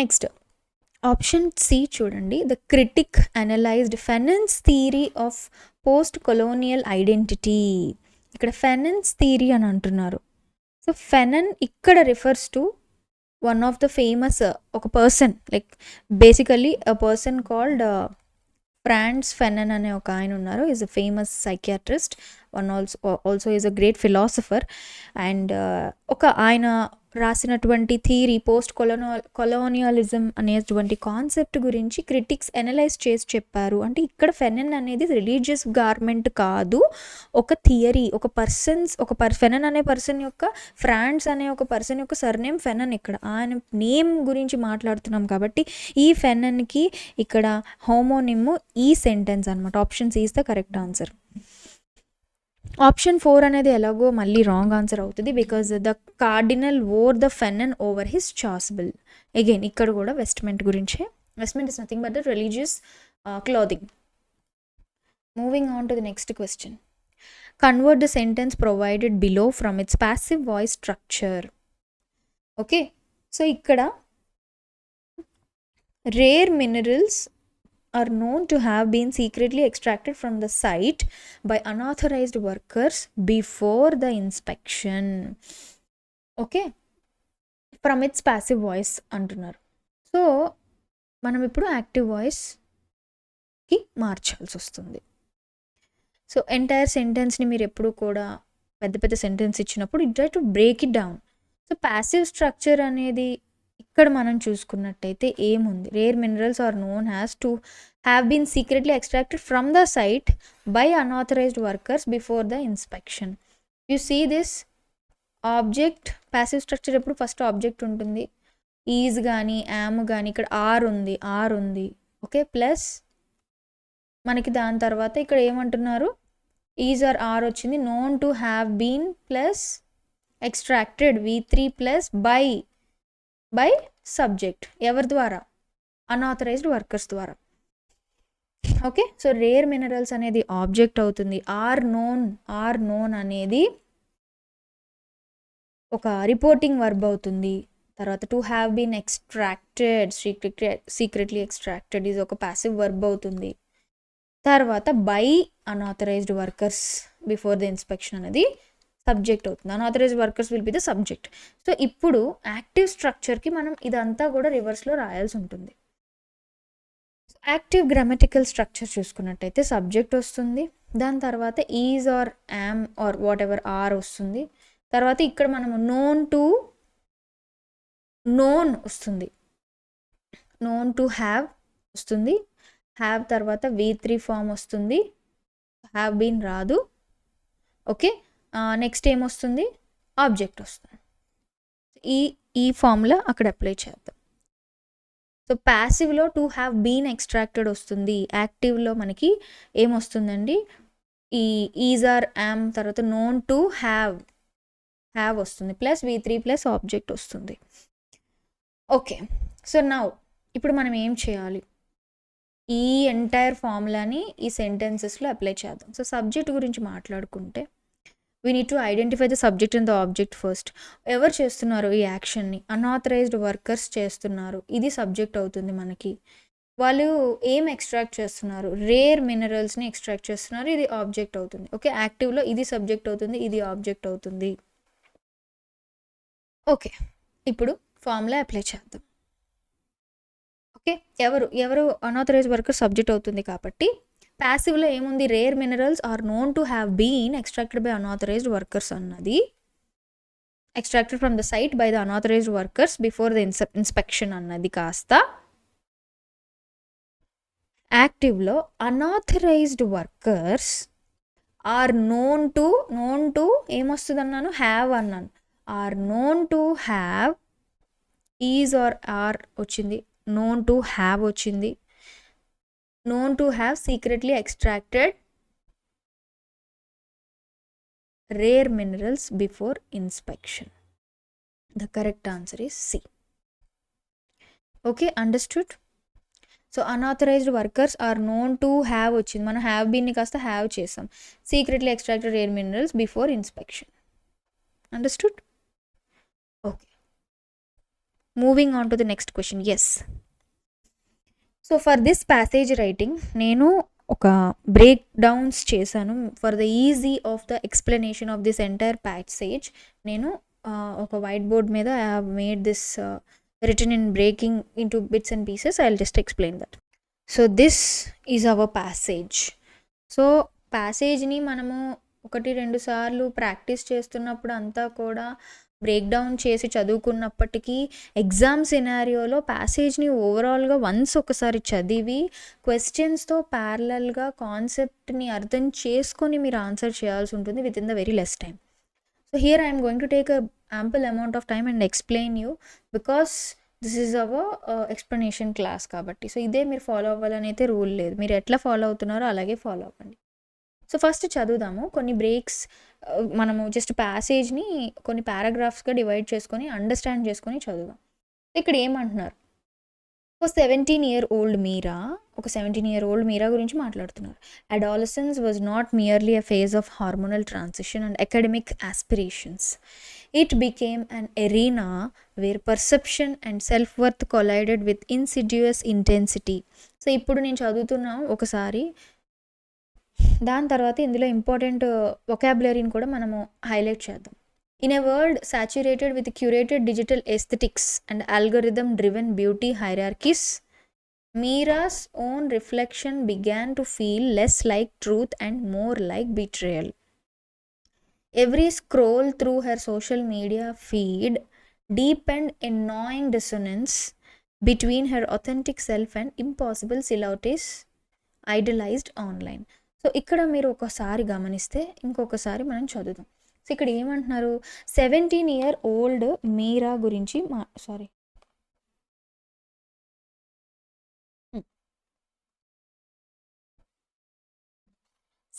Next option C చూడండి, the critic analysed Fanon's theory of post colonial identity. ఇక్కడ Fanon's theory అని అంటున్నారు. So Fanon ఇక్కడ refers to one of the famous ఒక person, like basically a person called Frantz Fanon అనే ఒక ఆయన ఉన్నారు. Is a famous psychiatrist. One also is a great philosopher. And ఆయన రాసినటువంటి థియరీ పోస్ట్ కొలోనియలిజం అనేటువంటి కాన్సెప్ట్ గురించి క్రిటిక్స్ అనలైజ్ చేసి చెప్పారు. అంటే ఇక్కడ ఫెనన్ అనేది రిలీజియస్ గార్మెంట్ కాదు, ఒక థియరీ, ఫెనన్ అనే పర్సన్ యొక్క, ఫ్రాన్స్ అనే ఒక పర్సన్ యొక్క సర్నేమ్ ఫెనన్. ఇక్కడ ఆయన నేమ్ గురించి మాట్లాడుతున్నాం కాబట్టి ఈ ఫెనన్కి ఇక్కడ హోమోనిమ్ ఈ సెంటెన్స్ అనమాట. Option C is the correct answer. Option 4 అనేది ఎలాగో మళ్ళీ రాంగ్ ఆన్సర్ అవుతుంది, because the cardinal wore the fanon over his chasuble. Again ఇక్కడ కూడా వెస్ట్మెంట్ గురించే. Vestment is nothing but the religious clothing. Moving on to the next question. Convert the sentence provided below from its passive voice structure. Okay, so ఇక్కడ rare minerals are known to have been secretly extracted from the site by unauthorized workers before the inspection. Okay, from its passive voice అంటున్నారు. So మనం ఇప్పుడు active వాయిస్కి మార్చాల్సి వస్తుంది. So entire సెంటెన్స్ని మీరు ఎప్పుడు కూడా పెద్ద పెద్ద సెంటెన్స్ ఇచ్చినప్పుడు it try to break it down. So passive structure అనేది ఇక్కడ మనం చూసుకున్నట్టయితే ఏముంది, rare minerals are known has to have been secretly extracted from the site by unauthorised workers before the inspection. You see this object. Passive structure ఎప్పుడు first object ఉంటుంది, is కానీ am కానీ, ఇక్కడ ఆర్ ఉంది. ఓకే, ప్లస్ మనకి దాని తర్వాత ఇక్కడ ఏమంటున్నారు, ఈజ్ ఆర్ ఆర్ వచ్చింది, known to have been plus extracted V3 plus by subject. ఎవరి ద్వారా? అన్ఆథరైజ్డ్ వర్కర్స్ ద్వారా. ఓకే, సో రేర్ మినరల్స్ అనేది ఆబ్జెక్ట్ అవుతుంది. ఆర్ నోన్ అనేది ఒక రిపోర్టింగ్ వర్బ్ అవుతుంది. తర్వాత to have been extracted, secretly extracted is ఒక ప్యాసివ్ వర్బ్ అవుతుంది. తర్వాత by unauthorised workers before the inspection అనేది సబ్జెక్ట్ అవుతుంది. Unauthorised workers will be the subject. So ఇప్పుడు యాక్టివ్ స్ట్రక్చర్కి మనం ఇదంతా కూడా రివర్స్లో రాయాల్సి ఉంటుంది. యాక్టివ్ గ్రామటికల్ స్ట్రక్చర్ చూసుకున్నట్టయితే సబ్జెక్ట్ వస్తుంది, దాని తర్వాత is are am or whatever are వస్తుంది. తర్వాత ఇక్కడ మనము నోన్ వస్తుంది, నోన్ టు హ్యావ్ వస్తుంది. హ్యావ్ తర్వాత V3 ఫామ్ వస్తుంది, హ్యావ్ బీన్ రాదు. ఓకే, నెక్స్ట్ ఏమొస్తుంది, ఆబ్జెక్ట్ వస్తుంది. ఈ ఫార్ములా అక్కడ అప్లై చేద్దాం. సో ప్యాసివ్లో టు హ్యావ్ బీన్ ఎక్స్ట్రాక్టెడ్ వస్తుంది, యాక్టివ్లో మనకి ఏమొస్తుందండి, ఈ ఈజ్ ఆర్ యామ్ తర్వాత నోన్ టు హ్యావ్ వస్తుంది, ప్లస్ V3 ప్లస్ ఆబ్జెక్ట్ వస్తుంది. ఓకే, సో నౌ ఇప్పుడు మనం ఏం చేయాలి, ఈ ఎంటైర్ ఫార్ములాని ఈ సెంటెన్సెస్లో అప్లై చేద్దాం. సో సబ్జెక్ట్ గురించి మాట్లాడుకుంటే we need to identify the subject and the object first. ఎవరు చేస్తున్నారు ఈ యాక్షన్ని? అన్ఆథరైజ్డ్ వర్కర్స్ చేస్తున్నారు, ఇది సబ్జెక్ట్ అవుతుంది మనకి. వాళ్ళు ఏం ఎక్స్ట్రాక్ట్ చేస్తున్నారు, రేర్ మినరల్స్ని ఎక్స్ట్రాక్ట్ చేస్తున్నారు, ఇది ఆబ్జెక్ట్ అవుతుంది. ఓకే, యాక్టివ్లో ఇది సబ్జెక్ట్ అవుతుంది, ఇది ఆబ్జెక్ట్ అవుతుంది. ఓకే, ఇప్పుడు ఫార్ములా అప్లై చేద్దాం. ఓకే, ఎవరు అన్ఆథరైజ్డ్ వర్కర్ సబ్జెక్ట్ అవుతుంది కాబట్టి ప్యాసివ్లో ఏముంది, rare minerals are known to have been extracted by unauthorised workers అన్నది, extracted from the site by the unauthorised workers before the inspection అన్నది కాస్త యాక్టివ్లో unauthorised workers are known to ఏమొస్తుంది అన్నాను, హ్యావ్ అన్నాను. Are known to have, is are are వచ్చింది, known to have వచ్చింది, known to have secretly extracted rare minerals before inspection. The correct answer is C. Okay, understood? So unauthorized workers are known to have వచ్చింది, మనం have been ని కాస్త have చేసాం, secretly extracted rare minerals before inspection. Understood? Okay, moving on to the next question. Yes, so for this passage writing నేను ఒక break downs చేశాను. For the easy of the explanation of this entire passage నేను ఒక whiteboard మీద I have made this written in breaking in to bits and pieces. I will just explain that. So this is our passage. So ప్యాసేజ్ని మనము 1-2 సార్లు practice చేస్తున్నప్పుడు అంతా కూడా break down చేసి చదువుకున్నప్పటికీ ఎగ్జామ్ సినారియోలో ప్యాసేజ్‌ని ఓవరాల్‌గా వన్స్ ఒకసారి చదివి క్వెషన్స్‌తో ప్యారలల్‌గా కాన్సెప్ట్‌ని అర్థం చేసుకొని మీరు ఆన్సర్ చేయాల్సి ఉంటుంది within the very less time. So here I am going to take a ample amount of time and explain you because this is our explanation class కాబట్టి. సో ఇదే మీరు ఫాలో అవ్వాలని అయితే రూల్ లేదు. మీరు ఎట్లా ఫాలో అవుతున్నారో అలాగే ఫాలో అవ్వండి. సో ఫస్ట్ చదువుదాము. కొన్ని బ్రేక్స్ మనము జస్ట్ ప్యాసేజ్‌ని కొన్ని పారాగ్రాఫ్స్‌గా డివైడ్ చేసుకొని అండర్‌స్టాండ్ చేసుకొని చదువుదాం. ఇక్కడ ఏమంటున్నారు? ఒక 17-year-old మీరా, ఒక 17-year-old మీరా గురించి మాట్లాడుతున్నారు. Adolescence was not merely a phase of hormonal transition and academic aspirations. It became an arena where perception and self worth collided with insidious intensity. So ఇప్పుడు నేను చదువుతున్నాం ఒకసారి, దాని తర్వాత ఇందులో ఇంపార్టెంట్ వొకాబులరీని కూడా మనము హైలైట్ చేద్దాం. In a world saturated with curated digital aesthetics and algorithm-driven beauty hierarchies, Mira's own reflection began to feel less like truth and more like betrayal. Every scroll through her social media feed deepened a gnawing dissonance between her authentic self and impossible silhouettes idolized online. So ఇక్కడ మీరు ఒకసారి గమనిస్తే ఇంకొకసారి మనం చదువుదాం. So ఇక్కడ ఏమంటున్నారు? 17-year-old Meera గురించి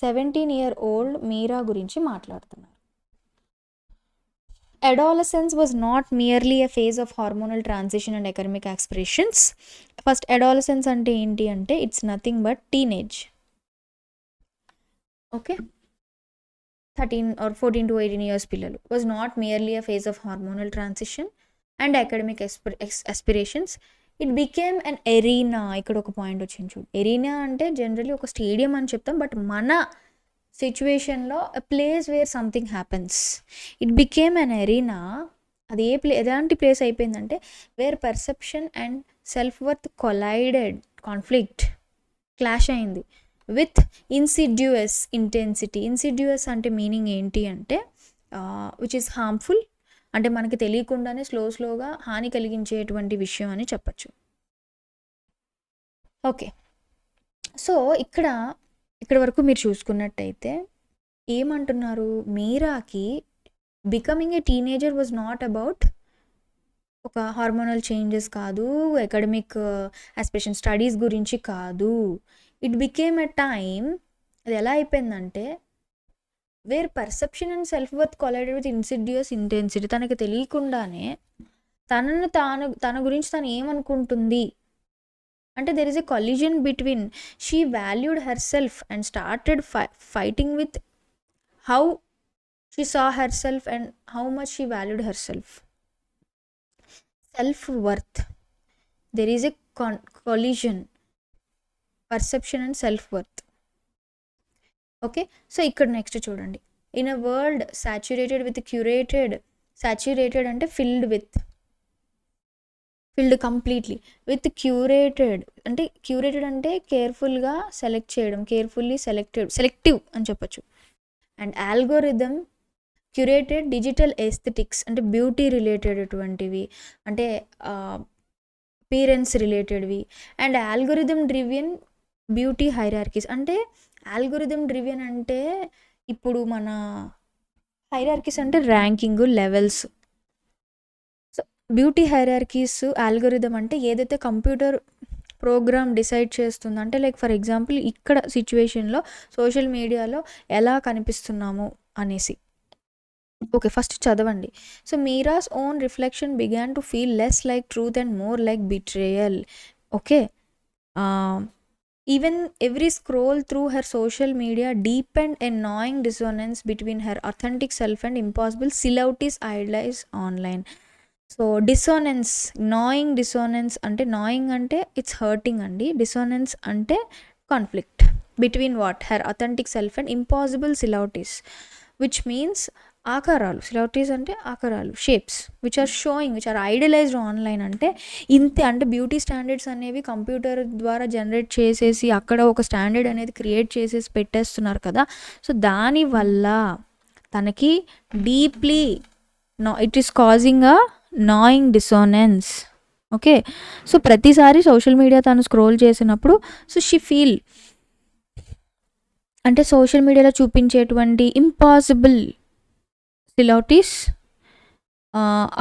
17-year-old మీరా గురించి మాట్లాడుతున్నారు. Adolescence was not merely a phase of hormonal transition and academic aspirations. First adolescence అంటే ఏంటి అంటే it's nothing but teenage. Okay, 13 or 14 to 18 years పిల్లలు. Was not merely a phase of hormonal transition and academic aspirations. It became an arena. ఇక్కడ ఒక point వచ్చింది చూడు. Arena అంటే generally ఒక స్టేడియం అని చెప్తాం, బట్ మన సిచ్యువేషన్లో a place where something happens. It became an arena. అది ఎలాంటి ప్లేస్ అయిపోయిందంటే where perception and self worth collided, conflict, clash అయింది విత్ ఇన్సిడ్యూయస్ ఇంటెన్సిటీ. ఇన్సిడ్యూయస్ అంటే మీనింగ్ ఏంటి అంటే విచ్ ఈస్ హార్మ్ఫుల్, అంటే మనకి తెలియకుండానే స్లోగా హాని కలిగించేటువంటి విషయం అని చెప్పచ్చు. ఓకే, సో ఇక్కడ వరకు మీరు చూసుకున్నట్టయితే ఏమంటున్నారు? మీరాకి becoming a teenager was not about ఒక హార్మోనల్ చేంజెస్ కాదు, అకాడమిక్ ఆస్పిరేషన్ స్టడీస్ గురించి కాదు. ఇట్ బికేమ్ ఎ టైమ్, అది ఎలా అయిపోయిందంటే where perception and self worth collided with insidious intensity. తనకి తెలియకుండానే తన గురించి తను ఏమనుకుంటుంది అంటే there is a collision between she valued herself and started fighting with how she saw herself and how much she valued herself. Self worth, there is a collision, perception and self worth. Okay, so ఇక్కడ next చూడండి. In a world saturated with curated, saturated అంటే filled completely with curated అంటే curated అంటే కేర్ఫుల్గా select చేయడం, carefully selective అని చెప్పచ్చు. And algorithm curated digital aesthetics అంటే బ్యూటీ రిలేటెడ్ అటువంటివి, అంటే అపీరెన్స్ రిలేటెడ్వి. And algorithm driven beauty hierarchies అంటే ఆల్గోరిథమ్ డ్రివెన్ అంటే ఇప్పుడు మన హైరార్కీస్ అంటే ranking levels. So beauty hierarchies algorithm అంటే ఏదైతే కంప్యూటర్ ప్రోగ్రామ్ డిసైడ్ చేస్తుందో, అంటే లైక్ ఫర్ ఎగ్జాంపుల్ ఇక్కడ సిచ్యువేషన్లో సోషల్ మీడియాలో ఎలా కనిపిస్తున్నాము అనేసి. ఓకే, ఫస్ట్ చదవండి. So Meera's own reflection began to feel less like truth and more like betrayal. Okay, even every scroll through her social media deepened a gnawing dissonance between her authentic self and impossible silhouettes idolized online. So dissonance, gnawing dissonance అంటే gnawing అంటే it's hurting అండి, dissonance అంటే conflict between what her authentic self and impossible silhouettes, which means ఆకారాలు, celebrities అంటే ఆకారాలు, shapes which are showing, which are idolised online. అంటే ఇంతే, అంటే బ్యూటీ స్టాండర్డ్స్ అనేవి కంప్యూటర్ ద్వారా జనరేట్ చేసేసి అక్కడ ఒక స్టాండర్డ్ అనేది క్రియేట్ చేసేసి పెట్టేస్తున్నారు కదా. సో దానివల్ల తనకి deeply it is causing a gnawing dissonance. Okay, so ప్రతిసారి సోషల్ మీడియా తను స్క్రోల్ చేసినప్పుడు సో షీ ఫీల్, అంటే సోషల్ మీడియాలో చూపించేటువంటి ఇంపాసిబుల్ సిలౌటీస్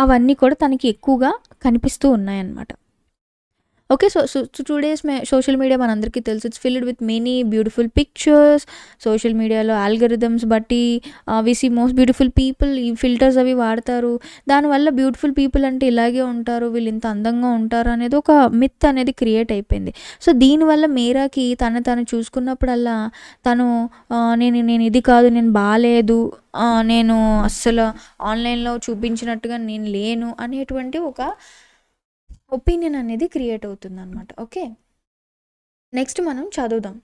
అవన్నీ కూడా తనకి ఎక్కువగా కనిపిస్తూ ఉన్నాయన్నమాట. Okay, so today's social media మనందరికీ తెలుసు, it's filled with many beautiful pictures. Social మీడియాలో ఆల్గరిథమ్స్ బట్టి we see most beautiful people, ఈ ఫిల్టర్స్ అవి వాడతారు. దానివల్ల బ్యూటిఫుల్ పీపుల్ అంటే ఇలాగే ఉంటారు, వీళ్ళు ఇంత అందంగా ఉంటారు అనేది ఒక మిత్ అనేది క్రియేట్ అయిపోయింది. సో దీనివల్ల మీరాకి తను చూసుకున్నప్పుడల్లా తను నేను ఇది కాదు, నేను బాగాలేదు, నేను అస్సలు ఆన్లైన్లో చూపించినట్టుగా నేను లేను అనేటువంటి ఒక ఒపీనియన్ అనేది క్రియేట్ అవుతుంది అనమాట. ఓకే, నెక్స్ట్ మనం చదువుదాం.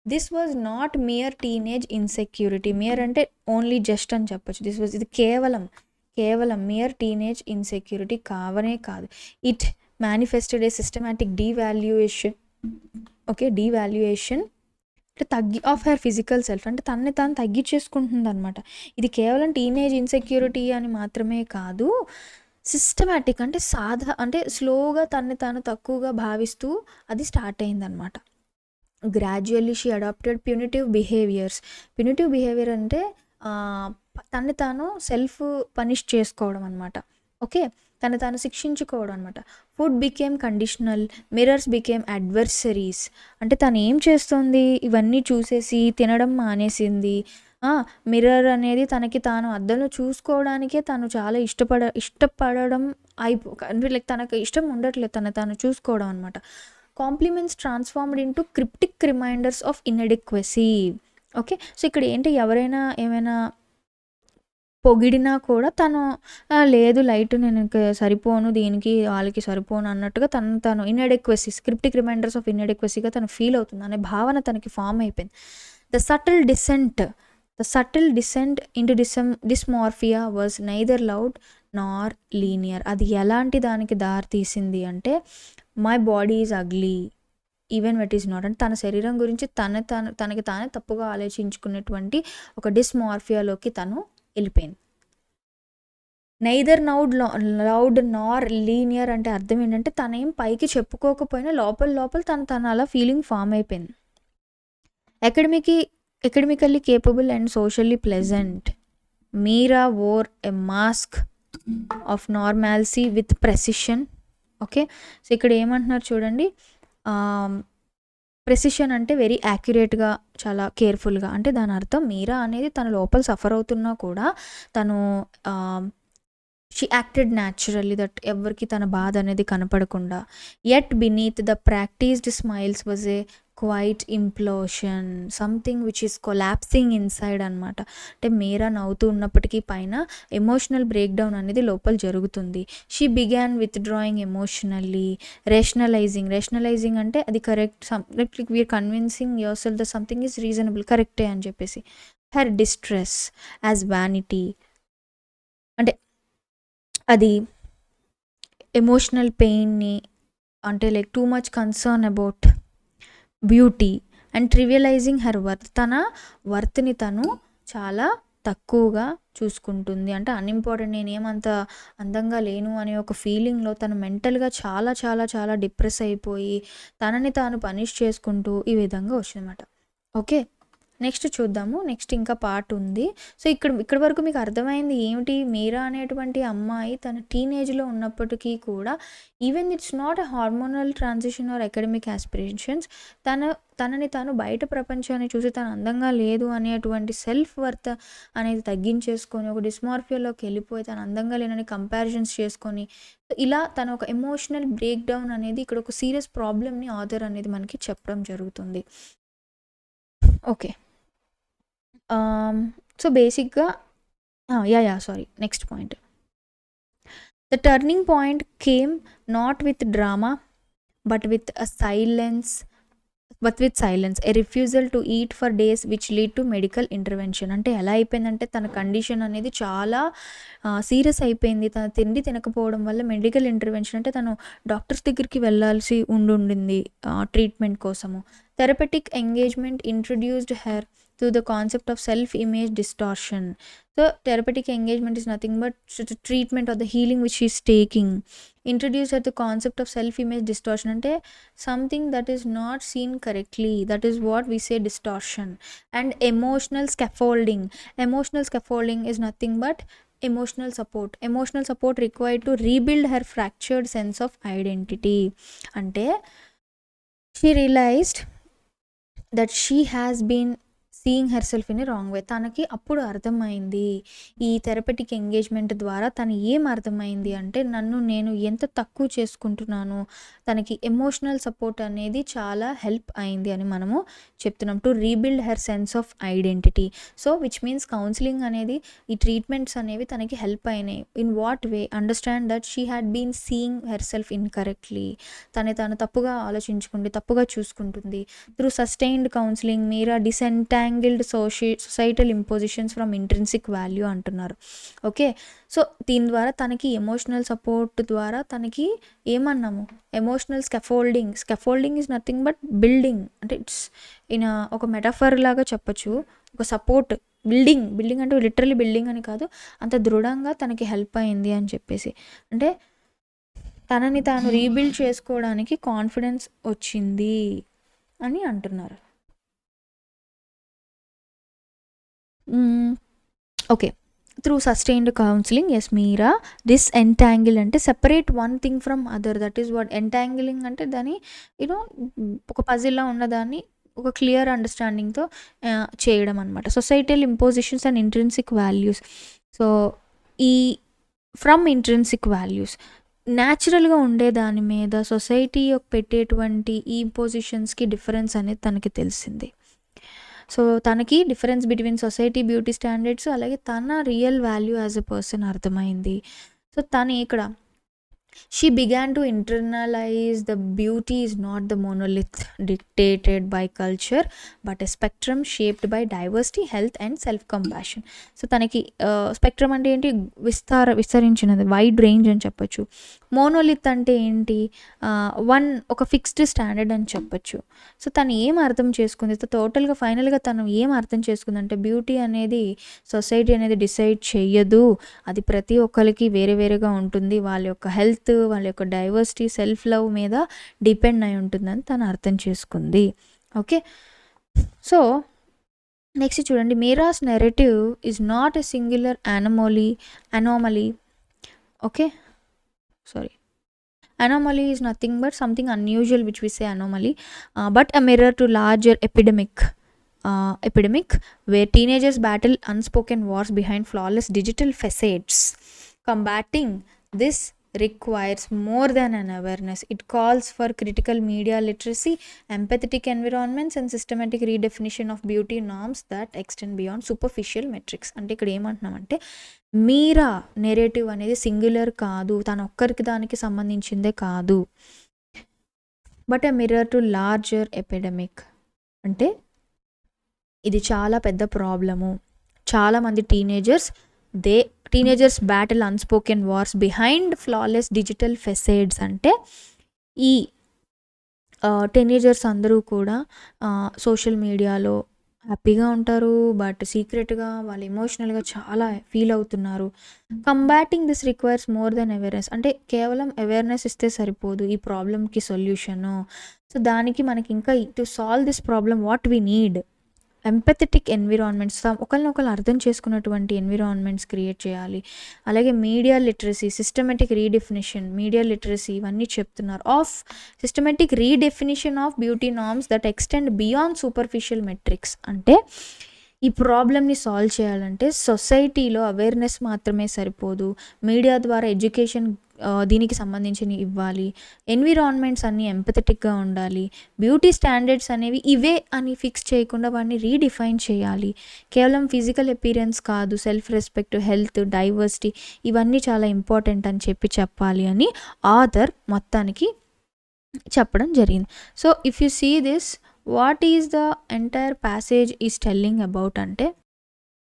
This was not mere teenage insecurity. Mere అంటే ఓన్లీ జస్ట్ అని చెప్పొచ్చు. ఇది కేవలం మియర్ టీనేజ్ ఇన్సెక్యూరిటీ కావనే కాదు. It manifested a systematic devaluation. Okay, devaluation of her physical self, అంటే తనని తాను తగ్గించేసుకుంటుంది అనమాట. ఇది కేవలం టీనేజ్ ఇన్సెక్యూరిటీ అని మాత్రమే కాదు, సిస్టమాటిక్ అంటే స్లోగా తనని తాను తక్కువగా భావిస్తూ అది స్టార్ట్ అయిందనమాట. Gradually she adapted punitive behaviour అంటే తనని తాను సెల్ఫ్ పనిష్ చేసుకోవడం అనమాట. ఓకే, తను తాను శిక్షించుకోవడం అనమాట. Food became conditional, mirrors became adversaries. అంటే తను ఏం చేస్తుంది, ఇవన్నీ చూసేసి తినడం మానేసింది. మిర్రర్ అనేది తనకి తాను అద్దంలో చూసుకోవడానికే తను చాలా ఇష్టపడడం అంటే లైక్ తనకు ఇష్టం ఉండట్లేదు తాను చూసుకోవడం అనమాట. Compliments transformed into cryptic reminders of inadequacy. Okay, so ఇక్కడ ఏంటి, ఎవరైనా ఏమైనా పొగిడినా కూడా తను లేదు లైట్, నేను సరిపోను, దీనికి వాళ్ళకి సరిపోను అన్నట్టుగా తను ఇన్ఎడిక్వసీ, క్రిప్టిక్ రిమైండర్స్ ఆఫ్ ఇన్ఎడిక్వసీగా తను ఫీల్ అవుతుంది అనే భావన తనకి ఫామ్ అయిపోయింది. The subtle descent into dysmorphia was neither loud nor linear. అది ఎలాంటి దానికి దారి తీసింది అంటే, my body is ugly even wet is not, అంటే తన శరీరం గురించి తనకి తానే తప్పుగా ఆలోచించుకునేటువంటి ఒక డిస్మార్ఫియాలోకి తను వెళ్ళిపోయింది. నైదర్ లౌడ్ నార్ లీనియర్ అంటే అర్థం ఏంటంటే, తనేం పైకి చెప్పుకోకపోయినా లోపల తను అలా ఫీలింగ్ ఫామ్ అయిపోయింది. Academically capable and socially pleasant, Meera wore a mask of normality with precision. Okay, so ఇక్కడ ఏమంటున్నారు చూడండి, ప్రెసిషన్ అంటే వెరీ యాక్యురేట్గా, చాలా కేర్ఫుల్గా. అంటే దాని అర్థం మీరా అనేది తన లోపల సఫర్ అవుతున్నా కూడా తను షీ యాక్టెడ్ న్యాచురల్లీ, దట్ ఎవరికి తన బాధ అనేది కనపడకుండా. Yet beneath the practised smiles was a quiet implosion, something which is collapsing inside అనమాట. అంటే మీరా నవ్వుతూ ఉన్నప్పటికీ పైన ఎమోషనల్ బ్రేక్ డౌన్ అనేది లోపల జరుగుతుంది. She began with drawing emotionally, rationalising అంటే అది correct, we're convincing your self the something is reasonable, కరెక్టే అని చెప్పేసి. హర్ డిస్ట్రెస్ యాజ్ వ్యానిటీ, అంటే అది ఎమోషనల్ పెయిన్ని, అంటే like too much concern about beauty and trivialising her worth, తన వర్త్ని తను చాలా తక్కువగా చూసుకుంటుంది. అంటే అన్ఇంపార్టెంట్, నేనేమంత అందంగా లేను అనే ఒక ఫీలింగ్లో తను మెంటల్గా చాలా చాలా చాలా డిప్రెస్ అయిపోయి తనని తాను పనిష్ చేసుకుంటూ ఈ విధంగా వచ్చిందన్నమాట. ఓకే, నెక్స్ట్ చూద్దాము. నెక్స్ట్ ఇంకా పార్ట్ ఉంది. సో ఇక్కడ వరకు మీకు అర్థమైంది ఏమిటి, మీరా అనేటువంటి అమ్మాయి తన టీనేజ్లో ఉన్నప్పటికీ కూడా, even it's not a hormonal transition or academic aspirations, తనని తాను బయట ప్రపంచాన్ని చూసి తను అందంగా లేదు అనేటువంటి సెల్ఫ్ వర్త్ అనేది తగ్గించేసుకొని ఒక డిస్మార్ఫియాలోకి వెళ్ళిపోయి తను అందంగా లేనని కంపారిజన్స్ చేసుకొని, ఇలా తన ఒక ఎమోషనల్ బ్రేక్ డౌన్ అనేది ఇక్కడ ఒక సీరియస్ ప్రాబ్లమ్ని ఆథర్ అనేది మనకి చెప్పడం జరుగుతుంది. ఓకే, సో బేసిక్గా next point. The turning point came not with drama but with a silence but with silence, a refusal to eat for days which lead to medical intervention. అంటే ఎలా అయిపోయిందంటే తన కండిషన్ అనేది చాలా సీరియస్ అయిపోయింది. తను తిండి తినకపోవడం వల్ల మెడికల్ ఇంటర్వెన్షన్, అంటే తను డాక్టర్స్ దగ్గరికి వెళ్ళాల్సి ఉండింది ట్రీట్మెంట్ కోసము. Therapeutic engagement introduced her to the concept of self image distortion. So therapeutic engagement is nothing but treatment or the healing which she is taking introduced at the concept of self image distortion, అంటే something that is not seen correctly, that is what we say distortion. And emotional scaffolding is nothing but emotional support required to rebuild her fractured sense of identity. అంటే she realized that she has been seeing her self in a wrong way. తనకి అప్పుడు అర్థమైంది, ఈ therapeutic engagement ద్వారా తను ఏం అర్థమైంది అంటే నన్ను నేను ఎంత తక్కువ చేసుకుంటున్నాను. తనకి ఎమోషనల్ సపోర్ట్ అనేది చాలా హెల్ప్ అయింది అని మనము చెప్తున్నాం. To rebuild her sense of identity. So which means counselling అనేది, ఈ ట్రీట్మెంట్స్ అనేవి తనకి హెల్ప్ అయినాయి. In what way? Understand that she had been seeing her self incorrectly. తను తప్పుగా ఆలోచించుకుంది, తప్పుగా చూసుకుంటుంది. Through sustained counselling Meera disentangled societal impositions from intrinsic value అంటున్నారు. ఓకే, సో దీని ద్వారా తనకి ఎమోషనల్ సపోర్ట్ ద్వారా తనకి ఏమన్నాము, emotional scaffolding is nothing but building. అంటే ఇట్స్ ఇన్ ఒక మెటాఫర్ లాగా చెప్పచ్చు. ఒక సపోర్ట్, బిల్డింగ్ అంటే లిటరలీ బిల్డింగ్ అని కాదు, అంత దృఢంగా తనకి హెల్ప్ అయింది అని చెప్పేసి. అంటే తనని తాను రీబిల్డ్ చేసుకోవడానికి కాన్ఫిడెన్స్ వచ్చింది అని అంటున్నారు. Okay, through sustained counselling, as Meera disentangle అంటే separate one thing from other. That is what entangling అంటే. దాన్ని ఒక పజిల్లా ఉన్నదాన్ని ఒక క్లియర్ అండర్స్టాండింగ్తో చేయడం అనమాట. Societal impositions and intrinsic values. So ఈ ఫ్రమ్ ఇంట్రిన్సిక్ వాల్యూస్, న్యాచురల్గా ఉండే దాని మీద సొసైటీ పెట్టేటువంటి ఈ ఇంపోజిషన్స్కి డిఫరెన్స్ అనేది తనకి తెలిసింది. సో తనకి difference between society beauty standards అలాగే తన real value as a person అర్థమైంది. సో తను ఇక్కడ she began to internalize the beauty is not the monolith dictated by culture but a spectrum shaped by diversity, health and self compassion. So తనకి spectrum అంటే ఏంటి, విస్తరించినది, wide range అని చెప్పొచ్చు. Monolith అంటే ఏంటి, ఒక ఫిక్స్డ్ స్టాండర్డ్ అని చెప్పొచ్చు. సో తను ఏం అర్థం చేసుకుంది, టోటల్గా ఫైనల్గా తను ఏం అర్థం చేసుకుందంటే బ్యూటీ అనేది సొసైటీ అనేది డిసైడ్ చెయ్యదు, అది ప్రతి ఒక్కరికి వేరే వేరేగా ఉంటుంది, వాళ్ళ యొక్క హెల్త్, వాళ్ళ యొక్క డైవర్సిటీ, సెల్ఫ్ లవ్ మీద డిపెండ్ అయి ఉంటుందని తను అర్థం చేసుకుంది. ఓకే, సో నెక్స్ట్ చూడండి, Meera's narrative is not a singular anomaly. Okay, sorry, anomaly is nothing but something unusual which we say anomaly, but a mirror to larger epidemic where teenagers battle unspoken wars behind flawless digital facades. Combating this requires more than an awareness. It calls for critical media literacy, empathetic environments and systematic redefinition of beauty norms that extend beyond superficial metrics. అంటే ఇక్కడ ఏమంటున్నామంటే మీరా narrative అనేది singular కాదు, తన ఒక్కరికి దానికి సంబంధించిందే కాదు, but a mirror to larger epidemic. అంటే ఇది చాలా పెద్ద ప్రాబ్లము. చాలామంది teenagers battle unspoken wars behind flawless digital facades. అంటే ఈ టీనేజర్స్ అందరూ కూడా సోషల్ మీడియాలో హ్యాపీగా ఉంటారు, బట్ సీక్రెట్గా వాళ్ళు ఎమోషనల్గా చాలా ఫీల్ అవుతున్నారు. Combating this requires more than awareness. అంటే కేవలం అవేర్నెస్ ఇస్తే సరిపోదు ఈ ప్రాబ్లమ్కి సొల్యూషను. సో దానికి మనకి ఇంకా to solve this problem what we need empathetic environments, ఒకరినొకరు అర్థం చేసుకున్నటువంటి ఎన్విరాన్మెంట్స్ క్రియేట్ చేయాలి. అలాగే media literacy, systematic redefinition, media literacy ఇవన్నీ చెప్తున్నారు. Of systematic redefinition of beauty norms that extend beyond superficial metrics. అంటే ఈ ప్రాబ్లమ్ని సాల్వ్ చేయాలంటే సొసైటీలో అవేర్నెస్ మాత్రమే సరిపోదు, మీడియా ద్వారా ఎడ్యుకేషన్ దీనికి సంబంధించి ఇవ్వాలి, ఎన్విరాన్మెంట్స్ అన్నీ ఎంపథెటిక్గా ఉండాలి, బ్యూటీ స్టాండర్డ్స్ అనేవి ఇవే అని ఫిక్స్ చేయకుండా వాటిని రీడిఫైన్ చేయాలి. కేవలం ఫిజికల్ అపీరెన్స్ కాదు, సెల్ఫ్ రెస్పెక్ట్, హెల్త్, డైవర్సిటీ ఇవన్నీ చాలా ఇంపార్టెంట్ అని చెప్పాలి అని ఆథర్ మొత్తానికి చెప్పడం జరిగింది. So if you see this, what is the entire passage is telling about అంటే,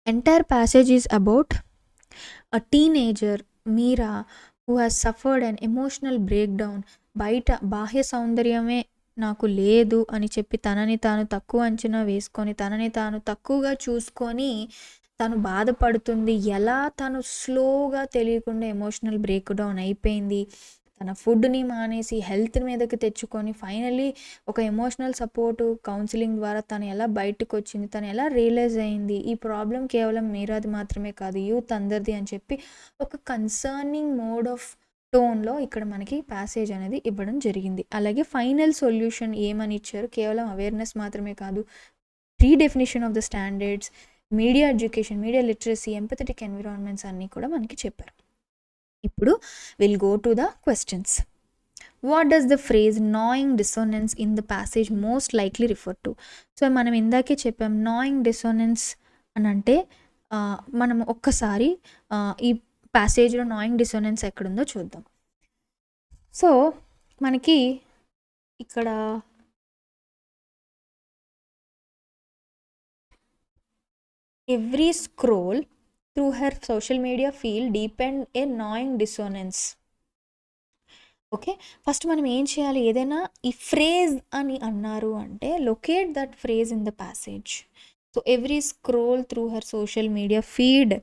entire passage is about a teenager Meera who has suffered an emotional breakdown. బయట బాహ్య సౌందర్యమే నాకు లేదు అని చెప్పి తనని తాను తక్కువ అంచనా వేసుకొని, తనని తాను తక్కువగా చూసుకొని తను బాధపడుతుంది. ఎలా తను స్లోగా తెలియకుండా ఎమోషనల్ బ్రేక్ డౌన్ అయిపోయింది. తన ఫుడ్ని మానేసి హెల్త్ మీదకి తెచ్చుకొని ఫైనలీ ఒక ఎమోషనల్ సపోర్టు కౌన్సిలింగ్ ద్వారా తను ఎలా బయటకు వచ్చింది, తను ఎలా రియలైజ్ అయింది ఈ ప్రాబ్లం కేవలం మీరాది మాత్రమే కాదు, యూత్ అందరిది అని చెప్పి ఒక కన్సర్నింగ్ మోడ్ ఆఫ్ టోన్లో ఇక్కడ మనకి ప్యాసేజ్ అనేది ఇవ్వడం జరిగింది. అలాగే ఫైనల్ సొల్యూషన్ ఏమని ఇచ్చారు, కేవలం అవేర్నెస్ మాత్రమే కాదు, redefinition of the standards, media education, media literacy, empathetic environments అన్నీ కూడా మనకి చెప్పారు. ఇప్పుడు will go to the questions. What does the phrase gnawing dissonance in the passage most likely refer to? So మనం ఇందాకే చెప్పాం, నాయింగ్ డిసోనెన్స్ అని అంటే మనం ఒక్కసారి ఈ ప్యాసేజ్లో నాయింగ్ డిసోనెన్స్ ఎక్కడుందో చూద్దాం. సో మనకి ఇక్కడ every scroll through her social media feed deepened a gnawing dissonance. Okay, first మనం ఏం చేయాలి, ఏదైనా ఈ ఫ్రేజ్ అని అన్నారు అంటే locate that phrase in the passage. So every scroll through her social media feed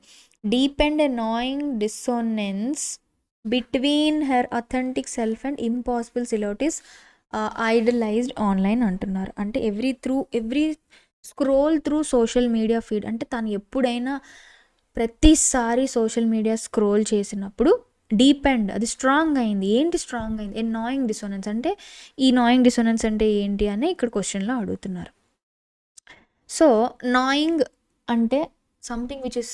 deepened a gnawing dissonance between her authentic self and impossible silhouettes idolised online అంటున్నారు. అంటే every scroll through social media feed అంటే తను ఎప్పుడైనా ప్రతిసారి social media scroll చేసినప్పుడు depend అది strong అయింది. ఏంటి స్ట్రాంగ్ అయింది? ఏ నాయింగ్ డిసోనెన్స్ అంటే, ఈ నాయింగ్ డిసోనెన్స్ అంటే ఏంటి అని ఇక్కడ క్వశ్చన్లో అడుగుతున్నారు. సో నాయింగ్ అంటే సంథింగ్ విచ్ ఇస్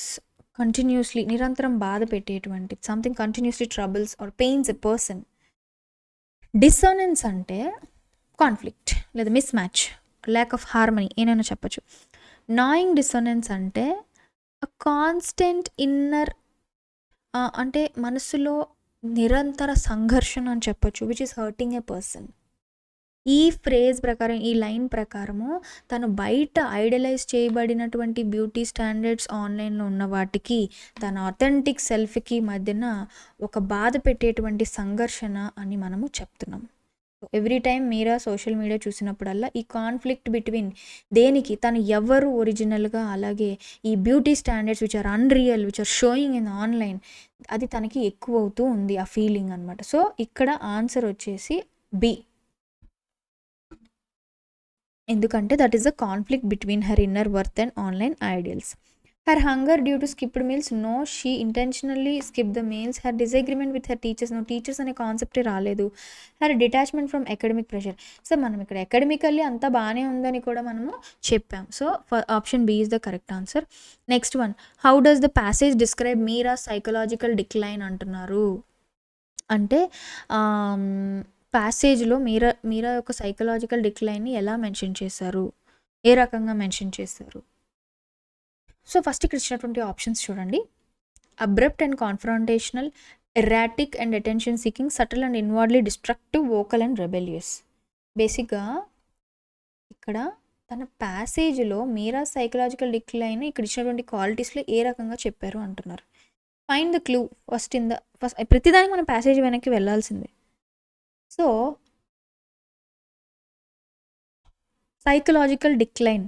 కంటిన్యూస్లీ నిరంతరం బాధ పెట్టేటువంటి, something continuously troubles or pains a person. Dissonance అంటే కాన్ఫ్లిక్ట్ లేదా mismatch, lack of harmony ఏమైనా చెప్పచ్చు. నాయింగ్ డిసోనెన్స్ అంటే కాన్స్టెంట్ ఇన్నర్ అంటే మనసులో నిరంతర సంఘర్షణ అని చెప్పొచ్చు, which is hurting a person. ఈ ఫ్రేజ్ ప్రకారం, ఈ లైన్ ప్రకారము తను బయట ఐడలైజ్ చేయబడినటువంటి బ్యూటీ స్టాండర్డ్స్ ఆన్లైన్లో ఉన్న వాటికి తన అథెంటిక్ సెల్ఫ్కి మధ్యన ఒక బాధ పెట్టేటువంటి సంఘర్షణ అని మనము చెప్తున్నాం. ఎవ్రీ టైం మీరా సోషల్ మీడియా చూసినప్పుడల్లా ఈ కాన్ఫ్లిక్ట్ బిట్వీన్ దేనికి తను ఎవరు ఒరిజినల్గా, అలాగే ఈ beauty standards which are unreal which are showing in online, అది తనకి ఎక్కువ అవుతూ ఉంది ఆ ఫీలింగ్ అనమాట. సో ఇక్కడ ఆన్సర్ వచ్చేసి బి. ఎందుకంటే that is the conflict between her inner worth and online ideals. Her hunger due to skipped meals, no, she intentionally skipped the meals. Her disagreement with her teachers, no, teachers అనే కాన్సెప్టే రాలేదు. Her detachment from academic pressure. So మనం ఇక్కడ academically అంతా బాగానే ఉందని కూడా మనము చెప్పాం. So option B is the correct answer. Next one, how does the passage describe Meera psychological decline అంటున్నారు. అంటే ప్యాసేజ్లో మీరా యొక్క సైకలాజికల్ డిక్లైన్ని ఎలా మెన్షన్ చేశారు, ఏ రకంగా మెన్షన్ చేశారు? సో ఫస్ట్ ఇక్కడ ఇచ్చినటువంటి ఆప్షన్స్ చూడండి. Abrupt and confrontational, erratic and attention seeking, subtle and inwardly destructive, vocal and rebellious. బేసిక్గా ఇక్కడ తన ప్యాసేజ్లో మీరా సైకలాజికల్ డిక్లైన్ ఇక్కడ ఇచ్చినటువంటి క్వాలిటీస్లో ఏ రకంగా చెప్పారు అంటున్నారు. ఫైండ్ ద క్లూ ఫస్ట్ ప్రతిదానికి మన ప్యాసేజ్ వెనక్కి వెళ్ళాల్సిందే. సో సైకలాజికల్ డిక్లైన్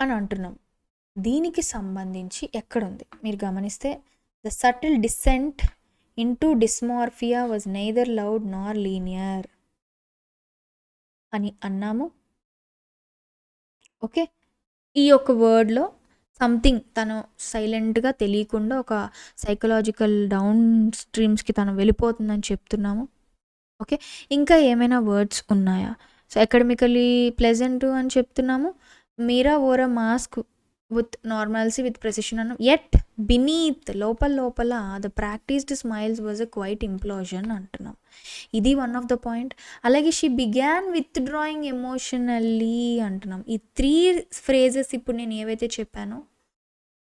అని అంటున్నాం, దీనికి సంబంధించి ఎక్కడుంది మీరు గమనిస్తే, the subtle descent into dysmorphia was neither loud nor linear అని అన్నాము. ఓకే, ఈ యొక్క వర్డ్లో సంథింగ్ తను సైలెంట్గా తెలియకుండా ఒక సైకలాజికల్ డౌన్ స్ట్రీమ్స్కి తను వెళ్ళిపోతుందని చెప్తున్నాము. ఓకే, ఇంకా ఏమైనా వర్డ్స్ ఉన్నాయా? సో అకాడమికలీ ప్లెజెంట్ అని చెప్తున్నాము. Meera wore a mask with normality with precision అన్నాం. ఎట్ బినీత్ లోపల the practised smiles was a quiet implosion అంటున్నాం. ఇది వన్ ఆఫ్ ద పాయింట్. అలాగే she began with drawing emotionally అంటున్నాం. ఈ 3 ఫ్రేజెస్ ఇప్పుడు నేను ఏవైతే చెప్పానో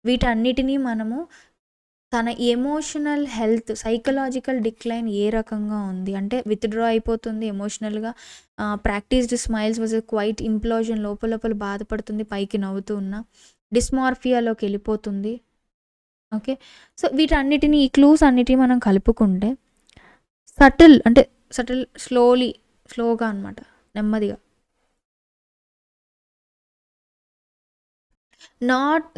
వీటన్నిటినీ మనము తన ఎమోషనల్ హెల్త్, సైకలాజికల్ డిక్లైన్ ఏ రకంగా ఉంది అంటే విత్‌డ్రా అయిపోతుంది ఎమోషనల్‌గా. Practised smiles was quiet implosion, లోపల లోపల బాధపడుతుంది పైకి నవ్వుతూ ఉన్న. డిస్మార్ఫియాలోకి వెళ్ళిపోతుంది. ఓకే. సో వీటన్నిటిని, ఈ క్లూస్ అన్నిటిని మనం కలుపుకుంటే సటిల్ స్లోగా అనమాట, నెమ్మదిగా.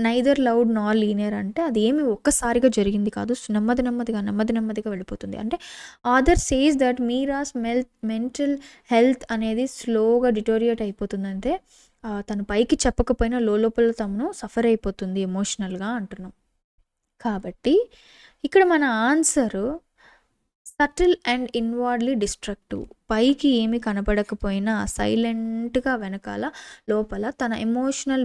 నైదర్ లౌడ్ నార్ లీనియర్ అంటే అదేమి ఒక్కసారిగా జరిగింది కాదు. నెమ్మదిగా వెళ్ళిపోతుంది. అంటే author says that Meera's mental health అనేది స్లోగా డిటోరియేట్ అయిపోతుందంటే తను పైకి చెప్పకపోయినా లోపల తను సఫర్ అయిపోతుంది ఎమోషనల్గా అంటున్నాం. కాబట్టి ఇక్కడ మన answer subtle and inwardly destructive. పైకి ఏమి కనపడకపోయినా సైలెంట్గా వెనకాల లోపల తన ఎమోషనల్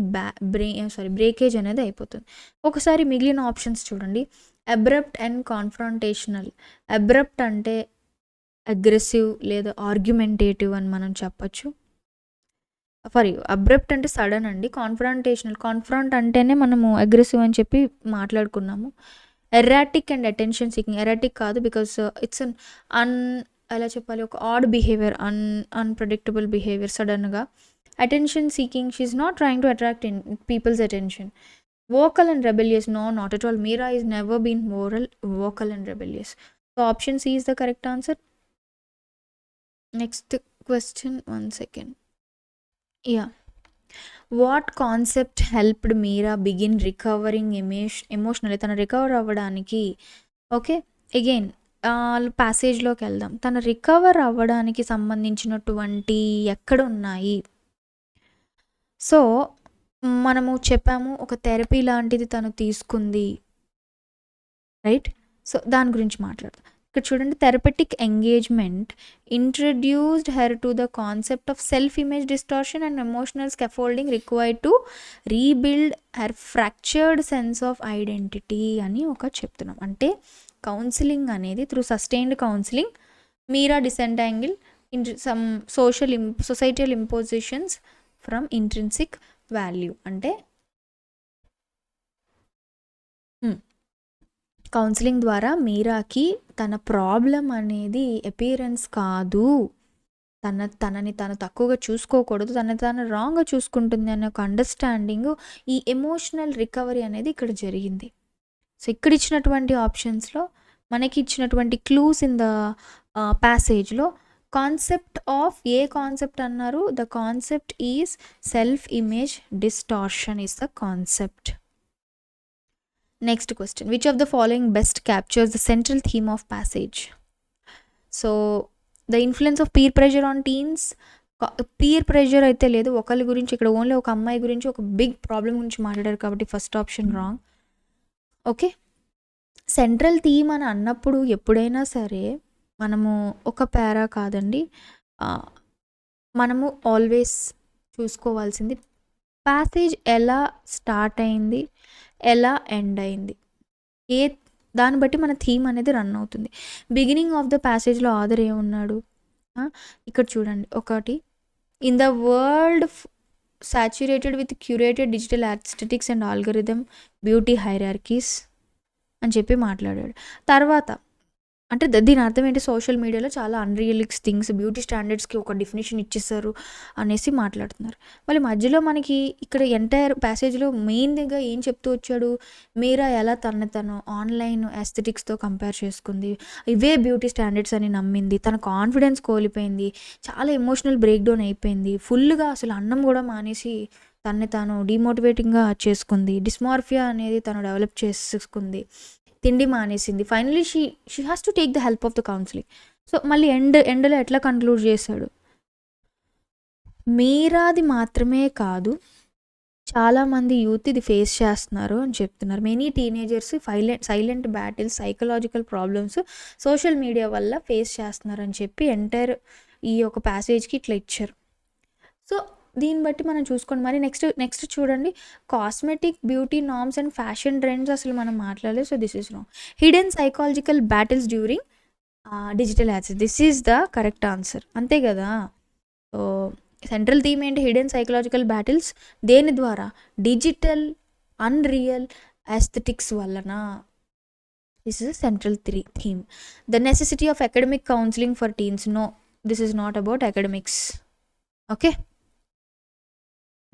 బ్రేకేజ్ అనేది అయిపోతుంది. ఒకసారి మిగిలిన ఆప్షన్స్ చూడండి. Abrupt and confrontational. అబ్రప్ట్ అంటే అగ్రెసివ్ లేదా ఆర్గ్యుమెంటేటివ్ అని మనం చెప్పచ్చు. అబ్రప్ట్ అంటే సడన్ అండి. కాన్ఫ్రాంట్ అంటేనే మనము అగ్రెసివ్ అని చెప్పి మాట్లాడుకున్నాము. Erratic and attention seeking. Erratic కాదు, బికాస్ ఇట్స్ ఎలా చెప్పాలి, ఒక ఆడ్ బిహేవియర్, అన్ప్రెడిక్టబుల్ బిహేవియర్ సడన్గా. Attention seeking, she is not trying to attract people's attention. Vocal and rebellious, no, not at all. Meera is never been vocal and rebellious. So option C is the correct answer. Next question, 1 second. What concept helped Meera begin recovering emotionally? తను recover అవ్వడానికి, okay, again ప్యాసేజ్లోకి వెళ్దాం. తను recover అవ్వడానికి సంబంధించినటువంటి ఎక్కడ ఉన్నాయి? So మనము చెప్పాము ఒక థెరపీ లాంటిది తను తీసుకుంది, రైట్? సో దాని గురించి మాట్లాడదాం. ఇక్కడ చూడండి, therapeutic engagement introduced her to the concept of self image distortion and emotional scaffolding required to rebuild her fractured sense of identity అని చెప్తున్నాం. అంటే కౌన్సిలింగ్ అనేది through sustained counselling Meera disentangle some societal impositions from intrinsic value. అంటే counselling ద్వారా మీరాకి తన problem అనేది appearance కాదు, తనని తను తక్కువగా చూసుకోకూడదు, తను రాంగ్గా చూసుకుంటుంది అనే ఒక అండర్స్టాండింగ్, ఈ ఎమోషనల్ రికవరీ అనేది ఇక్కడ జరిగింది. సో ఇక్కడ ఇచ్చినటువంటి ఆప్షన్స్లో మనకి ఇచ్చినటువంటి క్లూస్ ఇన్ ద ప్యాసేజ్లో కాన్సెప్ట్ ఆఫ్ ఏ కాన్సెప్ట్ అన్నారు? The concept is self image distortion is the concept. Next question, which of the following best captures the central theme of passage? So the influence of peer pressure on teens. Peer pressure అయితే లేదు, ఒకరి గురించి, ఇక్కడ only ఒక అమ్మాయి గురించి ఒక big problem గురించి మాట్లాడారు కాబట్టి first option wrong. Okay, central theme అని అన్నప్పుడు ఎప్పుడైనా సరే మనము ఒక పారా కాదండి, మనము ఆల్వేస్ చూసుకోవాల్సింది ప్యాసేజ్ ఎలా స్టార్ట్ అయింది, ఎలా ఎండ్ అయింది, దాన్ని బట్టి మన థీమ్ అనేది రన్ అవుతుంది. బిగినింగ్ ఆఫ్ ద ప్యాసేజ్లో ఆథర్ ఏమున్నాడు? ఇక్కడ చూడండి, ఒకటి, in the world saturated with curated digital aesthetics and algorithm beauty hierarchies అని చెప్పి మాట్లాడాడు. తర్వాత అంటే దీని అర్థం ఏంటి? సోషల్ మీడియాలో చాలా అన్రియలిస్టిక్ థింగ్స్, బ్యూటీ స్టాండర్డ్స్కి ఒక డెఫినేషన్ ఇచ్చేస్తారు అనేసి మాట్లాడుతున్నారు. మళ్ళీ మధ్యలో మనకి ఇక్కడ ఎంటైర్ ప్యాసేజ్లో మెయిన్గా ఏం చెప్తూ వచ్చాడు? మీరా ఎలా తను ఆన్లైన్ ఎస్థెటిక్స్తో కంపేర్ చేసుకుంది, ఇవే బ్యూటీ స్టాండర్డ్స్ అని నమ్మింది, తన కాన్ఫిడెన్స్ కోల్పోయింది, చాలా ఎమోషనల్ బ్రేక్ డౌన్ అయిపోయింది, ఫుల్గా అసలు అన్నం కూడా మానేసి తాను డిమోటివేటింగ్గా చేసుకుంది, డిస్మార్ఫియా అనేది తను డెవలప్ చేసుకుంది, తిండి మానేసింది. Finally she has to take the help of the counselling. So మళ్ళీ ఎండ్లో ఎట్లా కన్క్లూడ్ చేశాడు? మీరాది మాత్రమే కాదు, చాలామంది యూత్ ఇది ఫేస్ చేస్తున్నారు అని చెప్తున్నారు. Many teenagers silent battles, psychological problems social media వల్ల ఫేస్ చేస్తున్నారు అని చెప్పి ఎంటైర్ ఈ ఒక ప్యాసేజ్కి ఇట్లా ఇచ్చారు. సో దీన్ని బట్టి మనం చూసుకోండి. మరి నెక్స్ట్ చూడండి, cosmetic beauty norms and fashion trends అసలు మనం మాట్లాడలేదు. So this is wrong. Hidden psychological battles during digital access, this is the correct answer. అంతే కదా? సో సెంట్రల్ థీమ్ ఏంటి? Hidden psychological battles. దేని ద్వారా? డిజిటల్ అన్రియల్ ఎస్థెటిక్స్ వలన. This is a central theme. The necessity of academic counseling for teens. No, this is not about academics. Okay.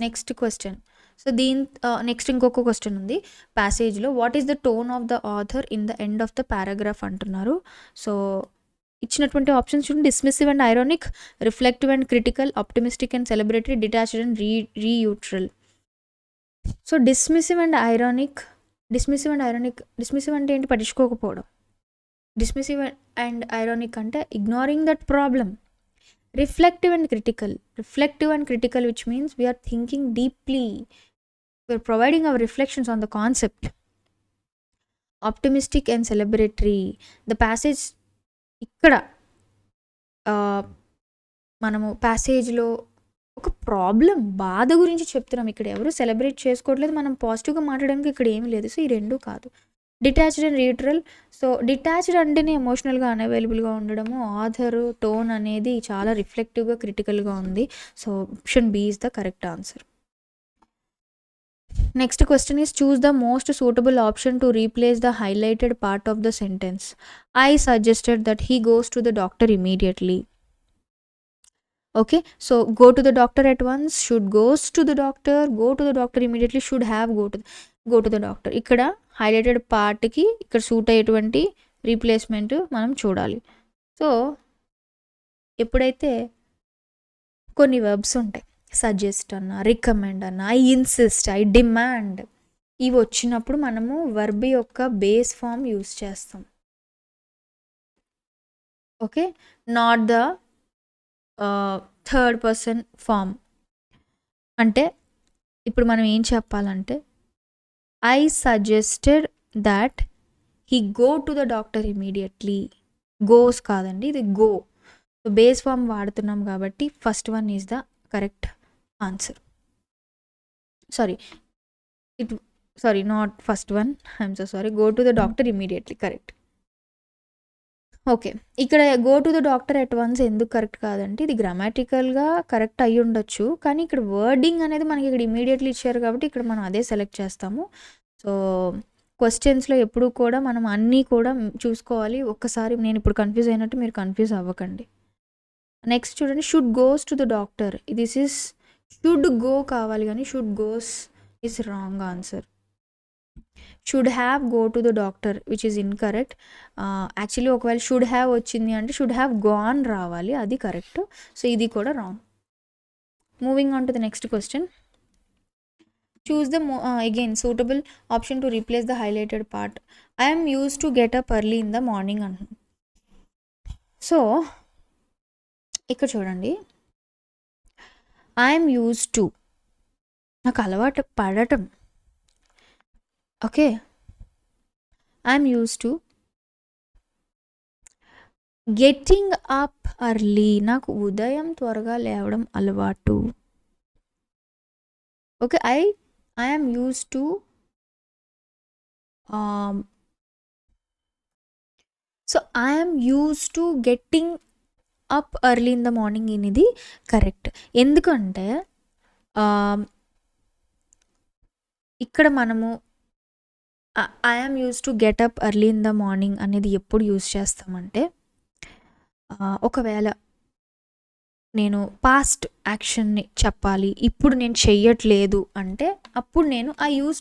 Next question. So next ఇంకొక question ఉంది ప్యాసేజ్లో. What is the tone of the author in the end of the paragraph అంటున్నారు. So ఇచ్చినటువంటి options చూడండి. Dismissive and ironic, reflective and critical, optimistic and celebratory, detached and neutral. So dismissive and ironic అంటే ఏంటి? పట్టించుకోకపోవడం. Dismissive and ironic అంటే ignoring that problem. Reflective and critical, which means we are thinking deeply, we are providing our reflections on the concept. Optimistic and celebratory, the passage ఇక్కడ మనము ప్యాసేజ్లో ఒక problem, బాధ గురించి చెప్తున్నాం. ఇక్కడ ఎవరు సెలబ్రేట్ చేసుకోవట్లేదు, మనం పాజిటివ్గా మాట్లాడడానికి ఇక్కడ ఏమీ లేదు. సో ఈ రెండు కాదు. Detached and neutral. So detached అంటేనే ఎమోషనల్గా అన్అవైలబుల్గా ఉండడము. ఆథర్ టోన్ అనేది చాలా రిఫ్లెక్టివ్గా క్రిటికల్గా ఉంది. So option B is the correct answer. Next question is choose the most suitable option to replace the highlighted part of the sentence. I suggested that he goes to the doctor immediately. Okay, so go to the doctor at once, should goes to the doctor, go to the doctor immediately, should have go to the doctor. ఇక్కడ highlighted పార్ట్కి ఇక్కడ suit అయ్యేటువంటి replacement మనం చూడాలి. So ఎప్పుడైతే కొన్ని verbs ఉంటాయి, suggest అన్న, రికమెండ్ అన్న, ఐ ఇన్సిస్ట్, ఐ డిమాండ్, ఇవి వచ్చినప్పుడు మనము వర్బ్ యొక్క బేస్ ఫామ్ యూస్ చేస్తాం. Okay, not the third person form. అంటే ఇప్పుడు మనం ఏం చెప్పాలంటే I suggested that he go to the doctor immediately. Goes కాదండి, ఇది గో. సో బేస్ ఫామ్ వాడుతున్నాం కాబట్టి first one is the correct answer. Sorry not first one, I'm so sorry. Go to the doctor immediately correct. Okay, ఇక్కడ go to the doctor at once ఎందుకు correct కాదంటే ఇది గ్రామాటికల్గా correct అయ్యి ఉండొచ్చు, కానీ ఇక్కడ వర్డింగ్ అనేది మనకి ఇక్కడ ఇమీడియట్లీ ఇచ్చారు కాబట్టి ఇక్కడ మనం అదే సెలెక్ట్ చేస్తాము. సో క్వశ్చన్స్లో ఎప్పుడు కూడా మనం అన్నీ కూడా చూసుకోవాలి. ఒక్కసారి నేను ఇప్పుడు కన్ఫ్యూజ్ అయినట్టు మీరు కన్ఫ్యూజ్ అవ్వకండి. నెక్స్ట్ చూడండి, should goes to the doctor. This is should go కావాలి, కానీ should goes is wrong answer. Should have go to the doctor which is incorrect. Actually ఒకవేళ షుడ్ హ్యావ్ వచ్చింది అంటే షుడ్ హ్యావ్ గాన్ రావాలి, అది correct. So ఇది కూడా wrong. Moving on to the next question. Choose the again suitable option to replace the highlighted part. I'm use to get up early in the morning అంటున్నాను. So ఇక్కడ చూడండి, I'm use to, నాకు అలవాటు పడటం. Okay, I'm use to getting up early, నాకు ఉదయం త్వరగా లేవడం అలవాటు. Okay, I'm use to so I'm use to getting up early in the morning అనేది కరెక్ట్. ఎందుకంటే ఇక్కడ మనము I'm use to get up early in the morning అనేది ఎప్పుడు యూజ్ చేస్తామంటే ఒకవేళ నేను పాస్ట్ యాక్షన్ని చెప్పాలి, ఇప్పుడు నేను చెయ్యట్లేదు అంటే అప్పుడు నేను ఐ యూజ్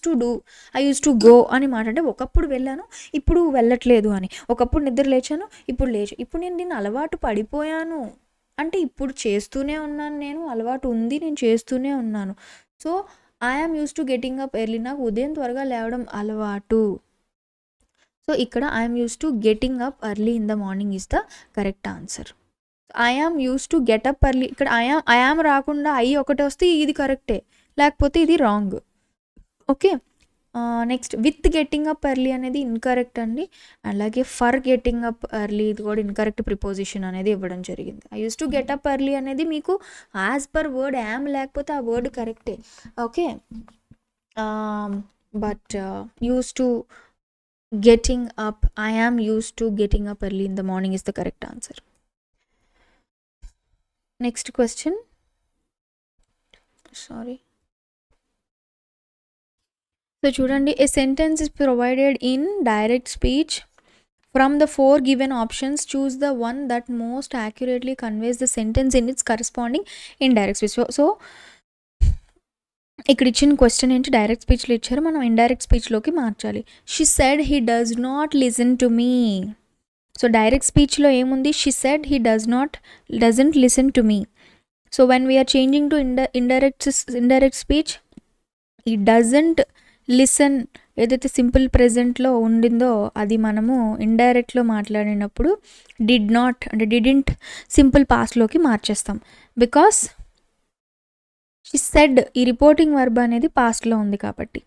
టు గో అని మాట. అంటే ఒకప్పుడు వెళ్ళాను, ఇప్పుడు వెళ్ళట్లేదు అని. ఒకప్పుడు నిద్ర లేచాను, ఇప్పుడు ఇప్పుడు నేను దీన్ని అలవాటు పడిపోయాను అంటే ఇప్పుడు చేస్తూనే ఉన్నాను, నేను అలవాటు ఉంది, నేను చేస్తూనే ఉన్నాను. So I'm use to getting up early, నాకు ఉదయం త్వరగా లేవడం అలవాటు. సో ఇక్కడ I'm use to getting up early in the morning is the correct answer. I am use to get up early, ఇక్కడ ఐఆమ్ రాకుండా ఐ ఒకటి వస్తే ఇది కరెక్టే, లేకపోతే ఇది wrong. Okay, next with getting up early అనేది ఇన్కరెక్ట్ అండి. అలాగే ఫర్ గెట్టింగ్ అప్ ఎర్లీ ఇది కూడా ఇన్కరెక్ట్ ప్రిపోజిషన్ అనేది ఇవ్వడం జరిగింది. I use to get up early అనేది మీకు యాజ్ పర్ వర్డ్ యామ్ లేకపోతే ఆ వర్డ్ కరెక్టే. Okay, but use to getting up, I am use to getting up early in the morning is the correct answer. Next question, sorry. So చూడండి, a sentence is provided in direct speech From the 4 given options, choose the one that most accurately conveys the sentence in its corresponding indirect speech. So ఇక్కడ ఇచ్చిన question ఏంటి, direct స్పీచ్లో ఇచ్చారు, మనం indirect స్పీచ్లోకి మార్చాలి. She said he does not listen to me. So direct స్పీచ్లో ఏముంది, she said he doesn't listen to me. So when we're changing to indirect speech, ఈ డజంట్ లిసన్ ఏదైతే సింపుల్ ప్రెజెంట్లో ఉండిందో అది మనము ఇండైరెక్ట్లో మాట్లాడినప్పుడు డిడ్ నాట్ అంటే డిడింట్ సింపుల్ పాస్ట్లోకి మార్చేస్తాం. బికాస్ షీ సెడ్ ఈ రిపోర్టింగ్ వర్బ్ అనేది పాస్ట్లో ఉంది కాబట్టి.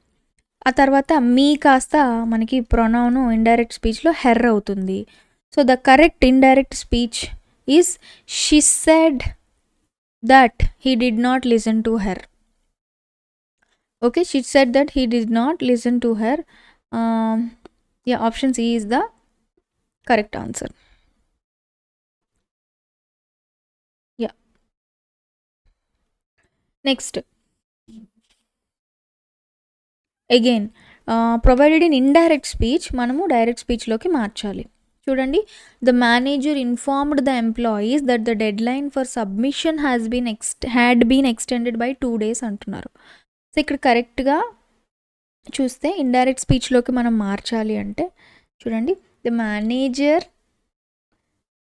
ఆ తర్వాత మీ కాస్త మనకి ప్రొనౌన్ ఇండైరెక్ట్ స్పీచ్లో హెర్ అవుతుంది. So the correct indirect speech is she said that he did not listen to her. Okay, she said that he did not listen to her. Yeah, option C is the correct answer. Yeah. Next. Again, provided in indirect speech, మనము direct స్పీచ్లోకి మార్చాలి. చూడండి, the manager informed the employees that the deadline for submission had been extended by 2 days అంటున్నారు. So ఇక్కడ కరెక్ట్గా చూస్తే indirect స్పీచ్లోకి మనం మార్చాలి అంటే చూడండి, the manager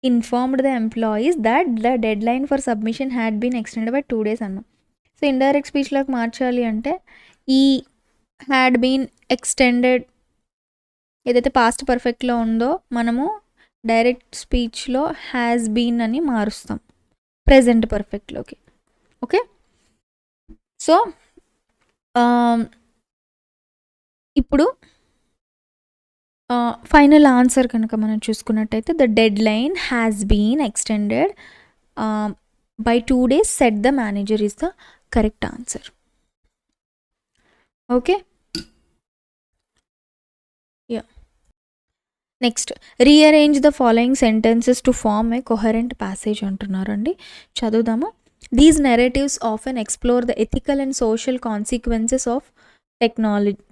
informed the employees that the deadline for submission had been extended by 2 days అన్నాం. సో ఇండైరెక్ట్ స్పీచ్లోకి మార్చాలి అంటే ఈ హ్యాడ్ బీన్ ఎక్స్టెండెడ్ ఏదైతే పాస్ట్ పర్ఫెక్ట్లో ఉందో మనము డైరెక్ట్ స్పీచ్లో హ్యాస్ బీన్ అని మారుస్తాం ప్రెజెంట్ పర్ఫెక్ట్లోకి. ఓకే, సో ఇప్పుడు ఫైనల్ ఆన్సర్ కనుక మనం చూసుకున్నట్టయితే the deadline has been extended by 2 days said the manager is the correct answer. Okay, yeah. Next, rearrange the following sentences to form a coherent passage అంటున్నారండి. చదువుదాము. These narratives often explore the ethical and social consequences of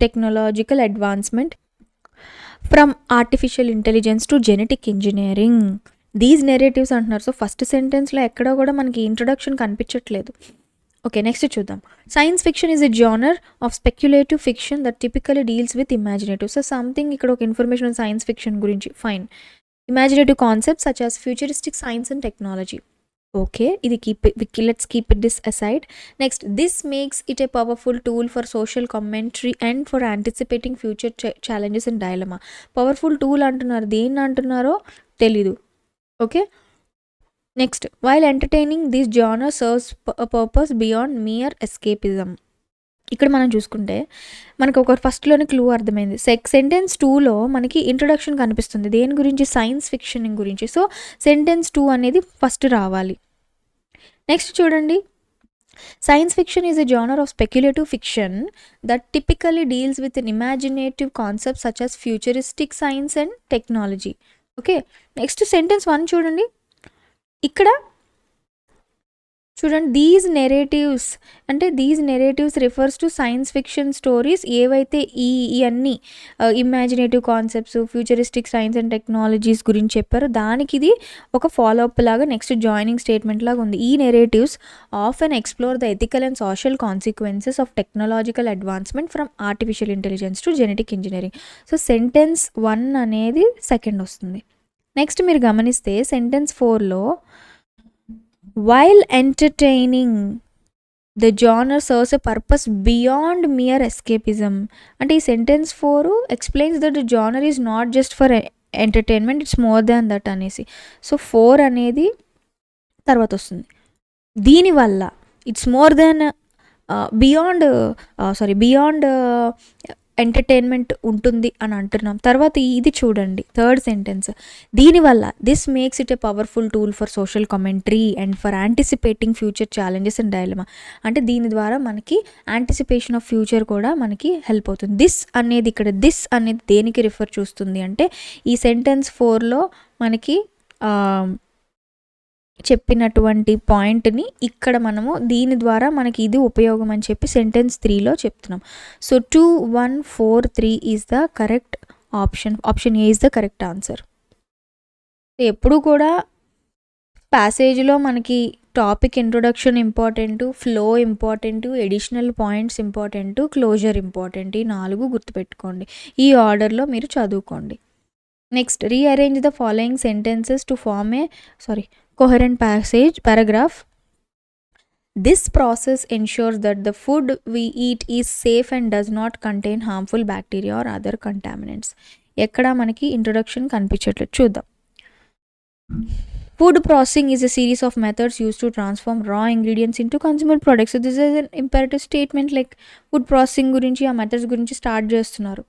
technological advancement, from artificial intelligence to genetic engineering. These narratives అంటున్నారు. So first సెంటెన్స్లో ఎక్కడ కూడా మనకి introduction కనిపించట్లేదు. Okay, next చూద్దాం. Science fiction is a genre of speculative fiction that typically deals with imaginative. So something ఇక్కడ ఒక information science fiction గురించి. Fine. Imaginative concepts such as futuristic science and technology. Okay, let's keep this aside. Next, this makes it a powerful tool for social commentary and for anticipating future challenges and dilemma. Powerful tool అంటున్నారు, దేన్ని అంటున్నారో తెలీదు. Okay, next, while entertaining, this genre serves a purpose beyond mere escapism. ఇక్కడ మనం చూసుకుంటే మనకు ఒక ఫస్ట్లోనే clue అర్థమైంది. సెంటెన్స్ 2లో మనకి ఇంట్రొడక్షన్ కనిపిస్తుంది. దేని గురించి, సైన్స్ ఫిక్షన్ గురించి. సో సెంటెన్స్ 2 అనేది ఫస్ట్ రావాలి. నెక్స్ట్ చూడండి, science fiction is a genre of speculative fiction that typically deals with an imaginative concept such as futuristic science and technology. Okay, next sentence 1 చూడండి. ఇక్కడ చూడండి, these narratives refers to science fiction stories ఏవైతే ఈ అన్ని imaginative concepts, futuristic science and technologies గురించి చెప్పారో దానికి ఇది ఒక ఫాలోఅప్ లాగా నెక్స్ట్ జాయినింగ్ స్టేట్మెంట్ లాగా ఉంది. ఈ narratives often explore the ethical and social consequences of technological advancement from artificial intelligence to genetic engineering. So sentence 1 అనేది సెకండ్ వస్తుంది. నెక్స్ట్ మీరు గమనిస్తే సెంటెన్స్ 4లో while entertaining, the genre serves a purpose beyond mere escapism. అంటే ఈ sentence 4 explains that the genre is not just for entertainment, it's more than that అనేసి. So 4 అనేది తర్వాత వస్తుంది. దీనివల్ల it's more than beyond entertainment ఉంటుంది అని అంటున్నాం. తర్వాత ఇది చూడండి, థర్డ్ సెంటెన్స్, దీనివల్ల this makes it a powerful tool for social commentary and for anticipating future challenges and dilemma. అంటే దీని ద్వారా మనకి యాంటిసిపేషన్ ఆఫ్ ఫ్యూచర్ కూడా మనకి హెల్ప్ అవుతుంది. దిస్ అనేది దేనికి రిఫర్ చూస్తుంది అంటే ఈ సెంటెన్స్ 4లో మనకి చెప్పినటువంటి పాయింట్ని ఇక్కడ మనము దీని ద్వారా మనకి ఇది ఉపయోగం అని చెప్పి సెంటెన్స్ 3లో చెప్తున్నాం. So 2, 1, 4, 3 is the correct option. Option A is the correct answer. ఎప్పుడు కూడా ప్యాసేజ్లో మనకి topic introduction important, flow important, additional points important, closure important. ఈ 4 గుర్తుపెట్టుకోండి. ఈ ఆర్డర్లో మీరు చదువుకోండి. Next, rearrange the following sentences to form a coherent paragraph. This process ensures that the food we eat is safe and does not contain harmful bacteria or other contaminants. ఎక్కడ మనకి introduction కనిపించట్లేదు, చూద్దాం. Food processing is a series of methods used to transform raw ingredients into consumable products. So this is an imperative statement, like food processing గురించి ఆ methods గురించి start చేస్తున్నారు.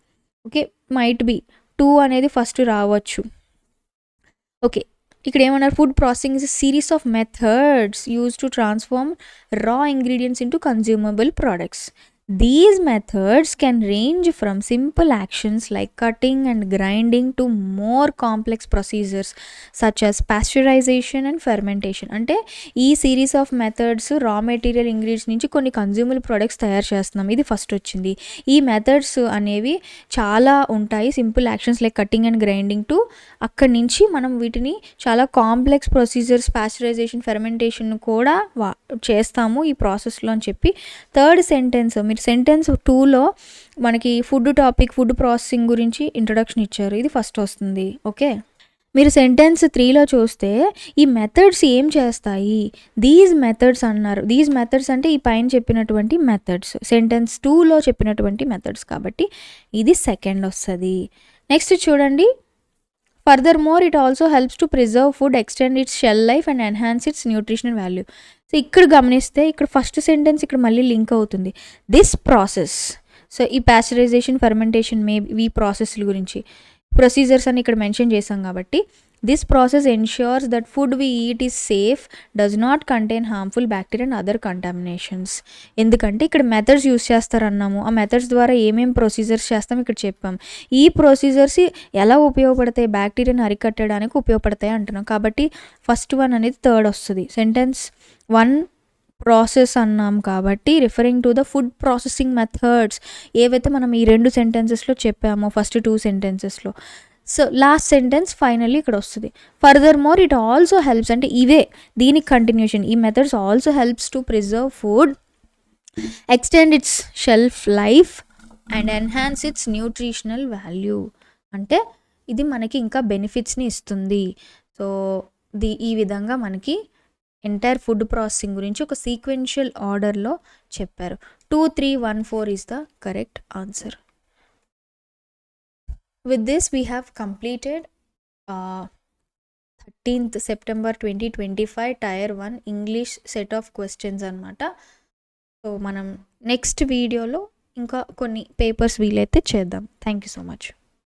Okay, might be 2 అనేది first రావచ్చు. Okay, ఇక్కడ ఏమన్నారు, food processing is a series of methods use to transform raw ingredients into consumable products. These methods can range from simple actions like cutting and grinding to more complex procedures such as pasteurization and fermentation. అంటే ఈ series of methods raw material ingredients నుంచి కొన్ని consumable products తయారు చేస్తున్నాం, ఇది first వచ్చింది. ఈ methods అనేవి చాలా ఉంటాయి, simple actions like cutting and grinding to అక్కడి నుంచి మనం వీటిని చాలా కాంప్లెక్స్ ప్రొసీజర్స్, పాస్చరైజేషన్, ఫెర్మెంటేషన్ కూడా చేస్తాము ఈ ప్రాసెస్లో అని చెప్పి. థర్డ్ సెంటెన్స్, మీరు సెంటెన్స్ 2లో మనకి ఫుడ్ ప్రాసెసింగ్ గురించి ఇంట్రొడక్షన్ ఇచ్చారు, ఇది ఫస్ట్ వస్తుంది. ఓకే, మీరు సెంటెన్స్ 3లో చూస్తే ఈ మెథడ్స్ ఏం చేస్తాయి, దీస్ మెథడ్స్ అన్నారు. దీస్ మెథడ్స్ అంటే ఈ పైన చెప్పినటువంటి మెథడ్స్, సెంటెన్స్ 2లో చెప్పినటువంటి మెథడ్స్, కాబట్టి ఇది సెకండ్ వస్తుంది. నెక్స్ట్ చూడండి, Furthermore, it also helps to preserve food, extend its shelf life and enhance its nutritional value. So ఇక్కడ గమనిస్తే ఇక్కడ ఫస్ట్ సెంటెన్స్ ఇక్కడ మళ్ళీ లింక్ అవుతుంది. దిస్ ప్రాసెస్, సో ఈ పాస్చరైజేషన్, ఫెర్మెంటేషన్ ఈ ప్రాసెస్ల గురించి ప్రొసీజర్స్ అని ఇక్కడ మెన్షన్ చేసాం కాబట్టి, this process ensures that food we eat is safe, does not contain harmful bacteria and other contaminations. ఎందుకంటే ఇక్కడ మెథడ్స్ యూస్ చేస్తారన్నాము, ఆ మెథడ్స్ ద్వారా ఏమేమి ప్రొసీజర్స్ చేస్తాం ఇక్కడ చెప్పాం. ఈ ప్రొసీజర్స్ ఎలా ఉపయోగపడతాయి, బ్యాక్టీరియాని అరికట్టడానికి ఉపయోగపడతాయి అంటున్నాం. కాబట్టి ఫస్ట్ వన్ అనేది థర్డ్ వస్తుంది. సెంటెన్స్ 1 ప్రాసెస్ అన్నాం కాబట్టి referring to the food processing methods ఏవైతే మనం ఈ 2 సెంటెన్సెస్లో చెప్పామో, ఫస్ట్ 2 సెంటెన్సెస్లో. సో లాస్ట్ సెంటెన్స్ ఫైనల్లీ ఇక్కడ వస్తుంది. Further more it also helps, అంటే ఇవే దీనికి కంటిన్యూషన్. ఈ methods also helps to preserve food, extend its shelf life and enhance its nutritional value. అంటే ఇది మనకి ఇంకా బెనిఫిట్స్ని ఇస్తుంది. సో ఈ విధంగా మనకి ఎంటైర్ ఫుడ్ ప్రాసెసింగ్ గురించి ఒక సీక్వెన్షియల్ ఆర్డర్లో చెప్పారు. 2, 3, 1, 4 is the correct answer. With this we have completed 13th September 2025 Tier 1 English set of questions అన్నమాట. సో మనం నెక్స్ట్ వీడియోలో ఇంకా కొన్ని పేపర్స్ వీలైతే చేద్దాం. Thank you so much.